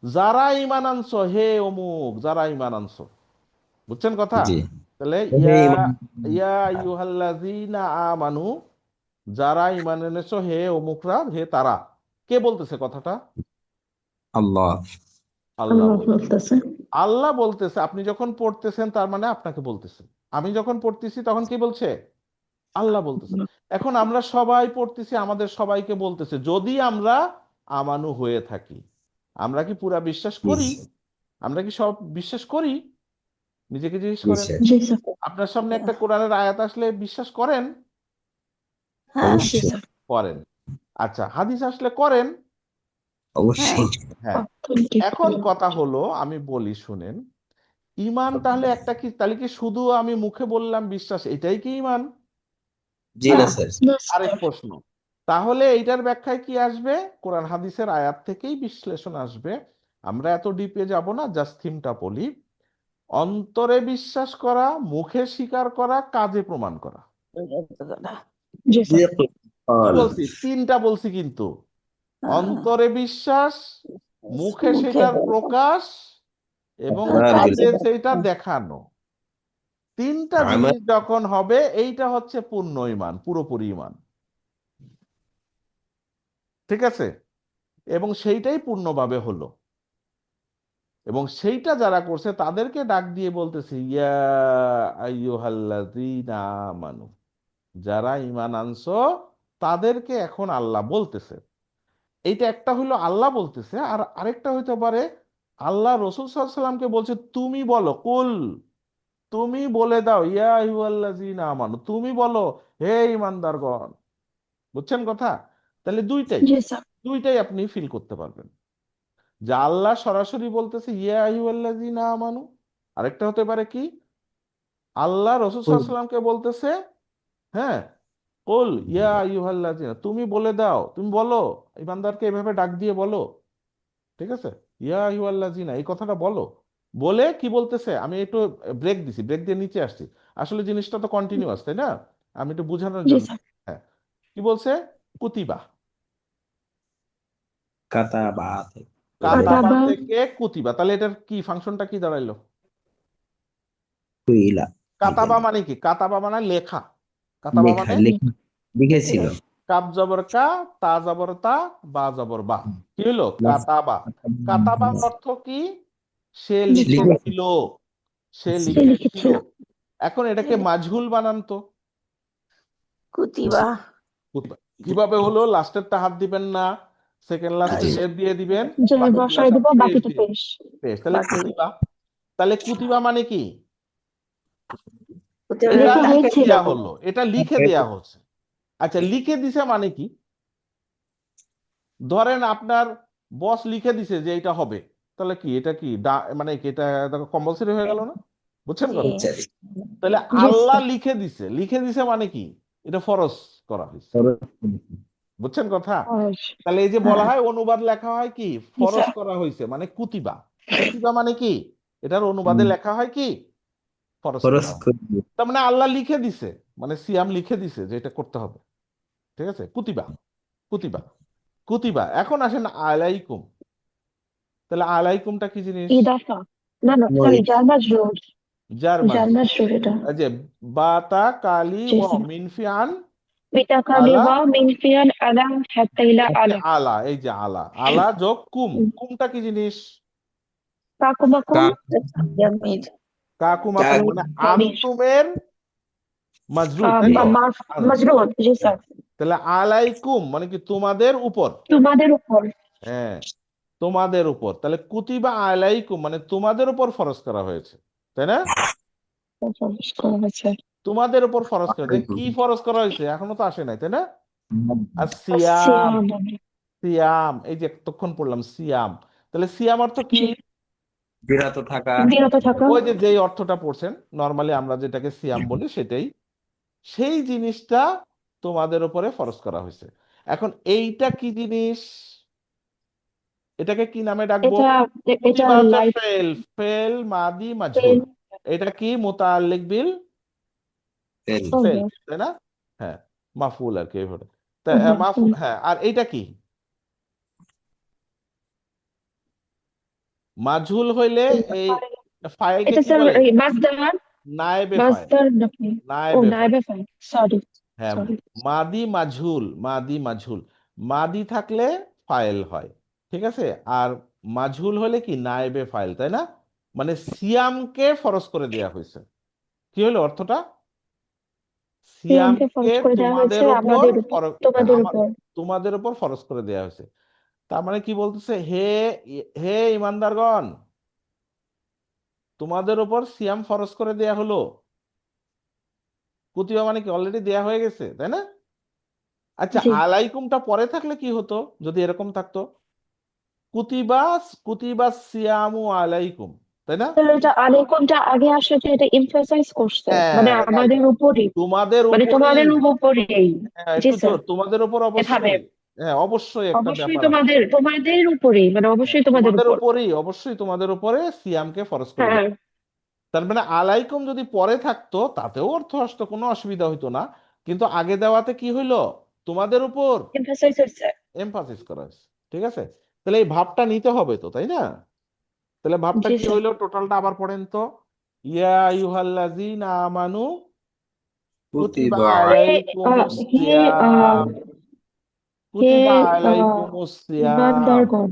যারা ইমান আনছো, হে অমুক, যারা ইমান আনছো, বুঝছেন কথা? জি। তাহলে হে ইয়া, ইমান। ইয়া আইয়ুহাল্লাযীনা আমানু, যারা ইমান এনেছো, হে অমুকরা, হে তারা, কে বলতেছে কথাটা? আল্লাহ। আল্লাহ আল্লাহ বলতেছে। বলতেছে। আল্লাহ বলতেছে, আপনি যখন পড়তেছেন তার মানে আপনাকে বলতেছে। আমি যখন পড়তেছি তখন কি বলছে? আল্লাহ বলতেছে। এখন আমরা সবাই পড়তেছি, আমাদের সবাইকে বলতেছে যদি আমরা আমানু হয়ে থাকি, আমরা কি পুরা বিশ্বাস জি করি? স্যার। আমরা কি সব বিশ্বাস করি? নিজেকে জিজ্ঞেস জি করেন। স্যার। জি স্যার। আপনার সামনে একটা কোরআনের আয়াত আসলে বিশ্বাস করেন? হ্যাঁ জি অবশ্যই। স্যার। করেন। আচ্ছা, হাদিস আসলে করেন? হ্যাঁ অবশ্যই। হ্যাঁ। অথেন্টিক। এখন কথা হলো, আমি বলি শুনেন, ইমান তাহলে একটা কি, তাহলে কি শুধু আমি মুখে বললাম বিশ্বাস এটাই কি ইমান? জি না। না না স্যার। না আরেক স্যার। প্রশ্ন, তাহলে এইটার ব্যাখ্যায় কি আসবে? কোরআন হাদিসের আয়াত থেকেই বিশ্লেষণ আসবে। আমরা এত ডিপে যাব না, জাস্ট থিমটা বলি। অন্তরে বিশ্বাস করা, মুখে স্বীকার করা, কাজে প্রমাণ করা। জি স্যার। কি অল। বলছি? তিনটা বলছি কিন্তু। অন্তরে বিশ্বাস, মুখে মুখে সেটার বলা প্রকাশ, এবং আর কাজে কাজে সেটা দেখানো। তিনটা আমার জিনিস যখন হবে, এইটা হচ্ছে পূর্ণ ঈমান, পুরোপুরি ঈমান। ঠিক আছে? এবং সেইটাই পূর্ণভাবে হলো। এবং সেইটা যারা করছে তাদেরকে ডাক দিয়ে বলতেছে, ইয়া আইয়ুহাল্লাযীনা আমানু, যারা ঈমান আনছো তাদেরকে এখন আল্লাহ বলতেছে। এইটা একটা হইলো আল্লাহ বলতেছে, আর আরেকটা হইতে পারে আল্লাহ রসূল সাল্লাল্লাহু আলাইহি সাল্লামকে বলছে তুমি বলো, কুল, তুমি বলে দাও, ইয়া আইয়ুহাল্লাযীনা আমানু, তুমি বলো হে ঈমানদারগণ। বুঝছেন কথা? তাহলে দুইটাই, জি স্যার। দুইটাই আপনি ফিল করতে পারবেন, যে আল্লাহ সরাসরি বলতেছে ইয়া আইয়ুহাল্লাযীনা আমানু। আরেকটা হতে পারে কি, আল্লাহ রসূল সাল্লাল্লাহু আলাইহি সাল্লামকে বলতেছে, হ্যাঁ, কুল ইয়া আইয়ুহাল্লাযীনা, তুমি বলে দাও, তুমি বলো, ইমানদারকে এভাবে ডাক দিয়ে বলো। ঠিক আছে? ইয়া আইয়ুহাল্লাযীনা, এই কথাটা বলো। বলে কি বলতেছে, আমি একটু ব্রেক দিছি, ব্রেক দিয়ে নিচে আসছি। আসলে জিনিসটা তো কন্টিনিউয়াস, তাই না? আমি একটু বোঝানোর জি জন্য। স্যার। হ্যাঁ। কি বলছে? কুতিবা। কাতা বা থেকে এটাই কাতাবা কাতাবা। থেকে কুতিবা, তাহলে এটার কি ফাংশনটা কি দাঁড়াইলো? কুইলা কাতাবা লিখেন। মানে কি? কাতাবা মানে লেখা। কাতাবা লেখা মানে লিখেছিল। কাব জবর কা, তা জবর তা, বা জবর বা। কি হলো? লাস্ট কাতাবা। কাতাবার অর্থ কি? সে লেখা। লিখেছিল। লিখেছিল, সে সে লিখেছিল। লিখেছিল। এখন এটাকে মাজহুল বানান তো। কুতিবা কিভাবে হলো? লাস্টেরটা হাত দিবেন না, সেকেন্ড লাস্টে জি। জের দিয়ে দিবেন, যে বাকিগুলা বসাই সব দেবো, পেশ বাকিটা দিয়ে, পেশ। পেশ। তাহলে বাকি কুতিবা। তাহলে কুতিবা মানে কি? কুতিবা এটা লেখা লিখে হয়েছিল। দেয়া হলো, এটা লিখে দেয়া হচ্ছে। আচ্ছা, লিখে দিছে মানে কি? ধরেন আপনার বস লিখে দিছে যে এটা হবে, তাহলে কি এটা কি মানে কি এটা কম্পালসরি হয়ে গেল না? বুঝছেন জি কথা? ইচ্ছা দিছে। তাহলে জি আল্লাহ স্যার। লিখে দিছে, লিখে দিছে মানে কি? এটা ফরজ করা হয়েছে। বুঝছেন কথা? তাহলে এই যে বলা হ্যাঁ হয় অনুবাদ লেখা হয় কি, জি ফরজ স্যার। করা হয়েছে মানে কুতিবা। কুতিবা মানে কি? এটার অনুবাদে লেখা হয় কি, ফরজ খরচ করা হয়। করে তার মানে আল্লাহ লিখে দিছে, মানে সিয়াম লিখে দিছে যে এটা করতে হবে। ঠিক আছে? কুতিবা, কুতিবা, কুতিবা। এখন আসেন আলাইকুম। তাহলে আলাইকুমটা কি জিনিস? ইদাফা। না না মই সরি, জার মাজরুর। জার জার মাজরুর। মাজরুর এটা। এই যে বাতা কালি জি ও স্যার। মিনফিয়ান বিতাকালি আলা, ওয়া মিন ফিয়াল আলাম হাত্তা ইলা আলা। আলা, এই যে আলা, আলা যোগ কুম। কুমটা কি জিনিস? কাকুমাকুম। জামিল কাকুমাকুম কাক মানে দমির। আন্তুমের মাজরুর, তাই তো? আলা। মাজরুর। জি স্যার। তাহলে আলাইকুম মানে কি তোমাদের উপর। তোমাদের উপর। হ্যাঁ, তোমাদের উপর। তাহলে কুতিবা আলাইকুম মানে তোমাদের উপর ফরজ করা হয়েছে, তাই না? ফরজ করা হয়েছে। তোমাদের উপর ফরজ করা হয়েছে। কি ফরজ করা হয়েছে এখনো তো আসে নাই, তাই না? আর সিয়াম, আসিয়াম। সিয়াম এই যে এতক্ষণ পড়লাম সিয়াম। তাহলে সিয়াম অর্থ কি? জি। বিরত থাকা। বিরত থাকা। ওই যে যেই অর্থটা পড়ছেন, নর্মালি আমরা যেটাকে সিয়াম বলি সেটাই, সেই জিনিসটা তোমাদের উপরে ফরজ করা হয়েছে। এখন এইটা কি জিনিস? এটাকে কি নামে ডাকবো? এটা এটা কুতিবা হচ্ছে লাইফ। ফেল, ফেল মাদি মাজহুর। এটা কি? মুতাআল্লিক বিল ফেল, তাই না? হ্যাঁ, মাফউল আর কি এইভাবে। তা হ্যাঁ, আর এইটা কি? মাজহুল হইলে এই ফাইলকে এটা কি স্যার বলে? মাসদার। নায়েবে ফাইল, মাসদার নাকি? ও নায়েবে ফাইল। নাইবে ফাইল। সরি। হ্যাঁ, সরি। মাদি মাজহুল, মাদি মাজহুল। মাদি থাকলে ফাইল হয়, ঠিক আছে? আর মাজহুল হলে কি, নায়েবে ফাইল, তাই না? মানে সিয়ামকে ফরজ করে দেয়া হয়েছে। কি হলো অর্থটা? সিয়ামকে সিয়ামকে ফরজ করে দেওয়া হয়েছে তোমাদের উপর আমাদের উপর, তোমাদের উপর। তোমাদের উপর ফরজ করে দেয়া হয়েছে। তার মানে কি বলতেছে, হে হে ইমানদারগণ, তোমাদের উপর সিয়াম ফরজ করে দেয়া হলো। কুতিবা মানে কি অলরেডি দেয়া হয়ে গেছে, তাই না? আচ্ছা, জি, আলাইকুমটা পরে থাকলে কি হতো যদি এরকম থাকতো? কুতিবা কুতিবা সিয়ামু আলাইকুম, তাই না? তাহলে এটা আলাইকুমটা আগে আসলে যে এটা এমফাসাইজ করছে, মানে হ্যাঁ, রাইট। আমাদের উপরই, তোমাদের মানে উপরেই। তোমাদের উপরেই। হ্যাঁ, জি একটু স্যার, জোর, তোমাদের উপর এভাবে অবশ্যই। হ্যাঁ, অবশ্যই একটা অবশ্যই ব্যাপার আছে। তোমাদের তোমাদের উপরেই, মানে হ্যাঁ, অবশ্যই তোমাদের তোমাদের উপর। উপরেই, অবশ্যই তোমাদের উপরে সিয়ামকে ফরজ করে হ্যাঁ, দেয়। তার মানে আলাইকুম যদি পরে থাকতো তাতেও অর্থ আসতো, কোনো অসুবিধা হইতো না। কিন্তু আগে দেওয়াতে কি হইলো, তোমাদের উপর এমফাসাইজ হচ্ছে। এমফাসিস করা হয়েছে। ঠিক আছে, তাহলে এই ভাবটা নিতে হবে তো, তাই না? তাহলে ভাবটা জি কি স্যার। হইলো, টোটালটা আবার পড়েন তো। ইয়া আইয়ুহাল্লাযীনা আমানু কুতিবা কুতিবা হে আলাইকুমুস হে সিয়াম, হে কুতিবা আহ, আলাইকুমুস সিয়াম। ইমানদারগণ,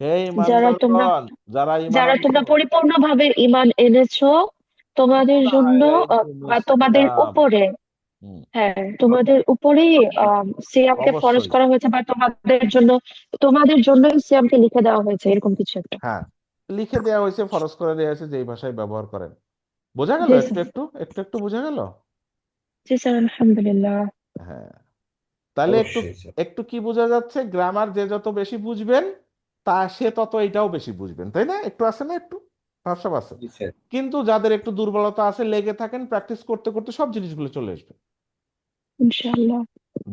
হে যারা তোমরা ইমানদারগণ, যারা ঈমান যারা আনছো, তোমরা পরিপূর্ণভাবে ঈমান এনেছো, তোমাদের কুতিবা জন্য বা আলাইকুমুস তোমাদের সিয়াম। উপরে, হুম, হ্যাঁ তোমাদের উপরেই সিয়ামকে ফরজ অবশ্যই। করা হয়েছে, বা তোমাদের জন্যই সিয়ামকে লিখে দেওয়া হয়েছে, এরকম কিছু একটা। হ্যাঁ, লিখে দেওয়া হয়েছে, ফরজ করে দেওয়া হয়েছে, যেই ভাষায় ব্যবহার করেন। বোঝা গেল? জি একটু স্যার। একটু একটু একটু বোঝা গেল। জি স্যার, আলহামদুলিল্লাহ। হ্যাঁ, তাহলে একটু অবশ্যই স্যার। একটু কি বোঝা যাচ্ছে, গ্রামার যে যত বেশি বুঝবেন তা সে তত এটাও বেশি বুঝবেন, তাই না? একটু আছে না, একটু ভাবসাব আছে। জি স্যার। কিন্তু যাদের একটু দুর্বলতা আছে, লেগে থাকেন, প্র্যাকটিস করতে করতে সব জিনিসগুলো চলে আসবে। ইনশাআল্লাহ।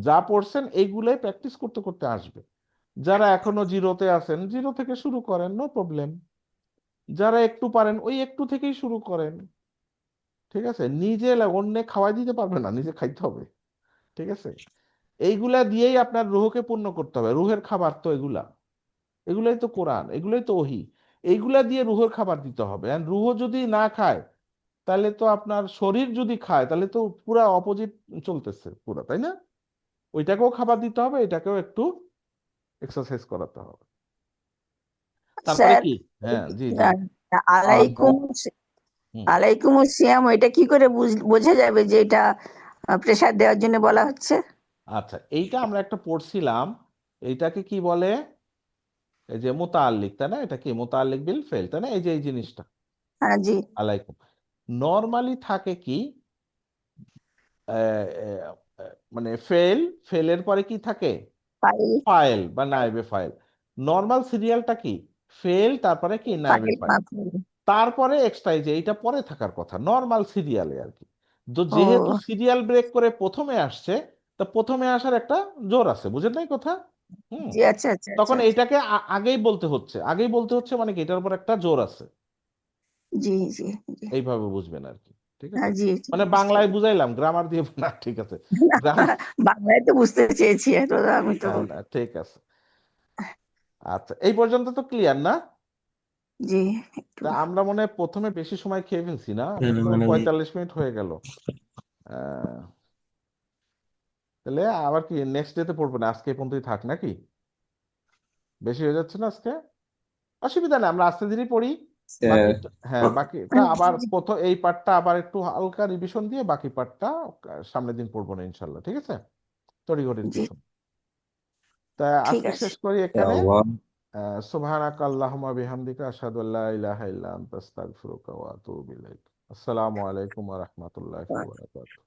যা পড়ছেন এইগুলাই প্র্যাকটিস করতে করতে আসবে। যারা এখনো জিরোতে আছেন, জিরো থেকে শুরু করেন, নো প্রবলেম। যারা একটু পারেন, ওই একটু থেকেই শুরু করেন। ঠিক আছে, অন্যে খাওয়াই দিতে পারবে না, নিজে খাইতে হবে। ঠিক আছে, এইগুলা দিয়েই আপনার রুহকে পূর্ণ করতে হবে। রুহের খাবার তো এগুলা, এগুলাই তো কোরআন, এগুলাই তো ওহী। এইগুলা দিয়ে রুহের খাবার দিতে হবে। আর রুহ যদি না খায়, তাহলে তো আপনার শরীর যদি খায়, তাহলে তো পুরা অপোজিট চলতেছে পুরা, তাই না? ওইটাকেও খাবার দিতে হবে, এটাকেও একটু এক্সারসাইজ করাতে হবে। তারপরে স্যার, কি? হ্যাঁ, জি জি। আলাইকুম হুম, আলাইকুম সিয়াম, এটা কি করে বোঝা যাবে যে এটা প্রেসার দেওয়ার জন্য বলা হচ্ছে? আচ্ছা, এইটা আমরা একটা পড়ছিলাম। এইটাকে কি বলে? এই যে মুতাআল্লিক, তাই না? এটা কি মুতাআল্লিক বিল ফেল, তাই না? এই যে এই জিনিসটা হ্যাঁ জি। আলাইকুম, নর্মালি থাকে কি, আহ, আহ, মানে ফেলের পরে কি থাকে? ফাইল ফাইল বা নায়েবে ফাইল। নর্মাল সিরিয়ালটা কি? ফেল, তারপরে কি? নায়েবে ফাইল ফাইল, মাফুল। তারপরে এক্সট্রা, যে এইটা পরে থাকার কথা নর্মাল সিরিয়ালে আর কি। তো যেহেতু ও সিরিয়াল ব্রেক করে প্রথমে আসছে, তা প্রথমে আসার একটা জোর আছে, বুঝেন নাই কথা? হুম, জি, আচ্ছা আচ্ছা আচ্ছা তখন আচ্ছা। এইটাকে আগেই বলতে হচ্ছে, মানে কি এটার উপর একটা জোর আছে। জি জি জি। এইভাবে বুঝবেন আর কি। ঠিক আছে, হ্যাঁ জি জি, মানে বুঝতে বাংলায় পেরেছি। বুঝাইলাম, গ্রামার দিয়ে না, ঠিক আছে। গ্রামার, বাংলায় তো বুঝতে চেয়েছি, এত আমি তো। না, ঠিক আছে। আচ্ছা, এই পর্যন্ত তো ক্লিয়ার না? জি, একটু। তা আমরা মনে হয় প্রথমে বেশি সময় খেয়ে ফেলছি না, হ্যাঁ একবারে ম্যাডাম। 45 মিনিট হয়ে গেল। আহ, তাহলে আবার কি নেক্সট ডেতে পড়বো না, আজকে এই পর্যন্তই থাক নাকি? বেশি হয়ে যাচ্ছে না আজকে? অসুবিধা নেই, আমরা আস্তে ধীরে পড়ি। স্যার। বাকিটা, হ্যাঁ, বাকিটা আবার প্রথম এই পার্টটা আবার একটু হালকা রিভিশন দিয়ে বাকি পার্টটা সামনের দিন পড়বো না ইনশাল্লাহ। ঠিক আছে, তড়িঘড়ির জি, কিছু। তা ঠিক আজকে আছে। শেষ করি এখানে। আল্লাহ। সুবহানাকা আল্লাহুম্মা বিহামদিকা আশহাদু আল্লা ইলাহা ইল্লা আনতা আস্তাগফিরুকা ওয়া আতুবু ইলাইক। আসসালামু আলাইকুম ওয়া রাহমাতুল্লাহি ওয়া বারাকাতুহু।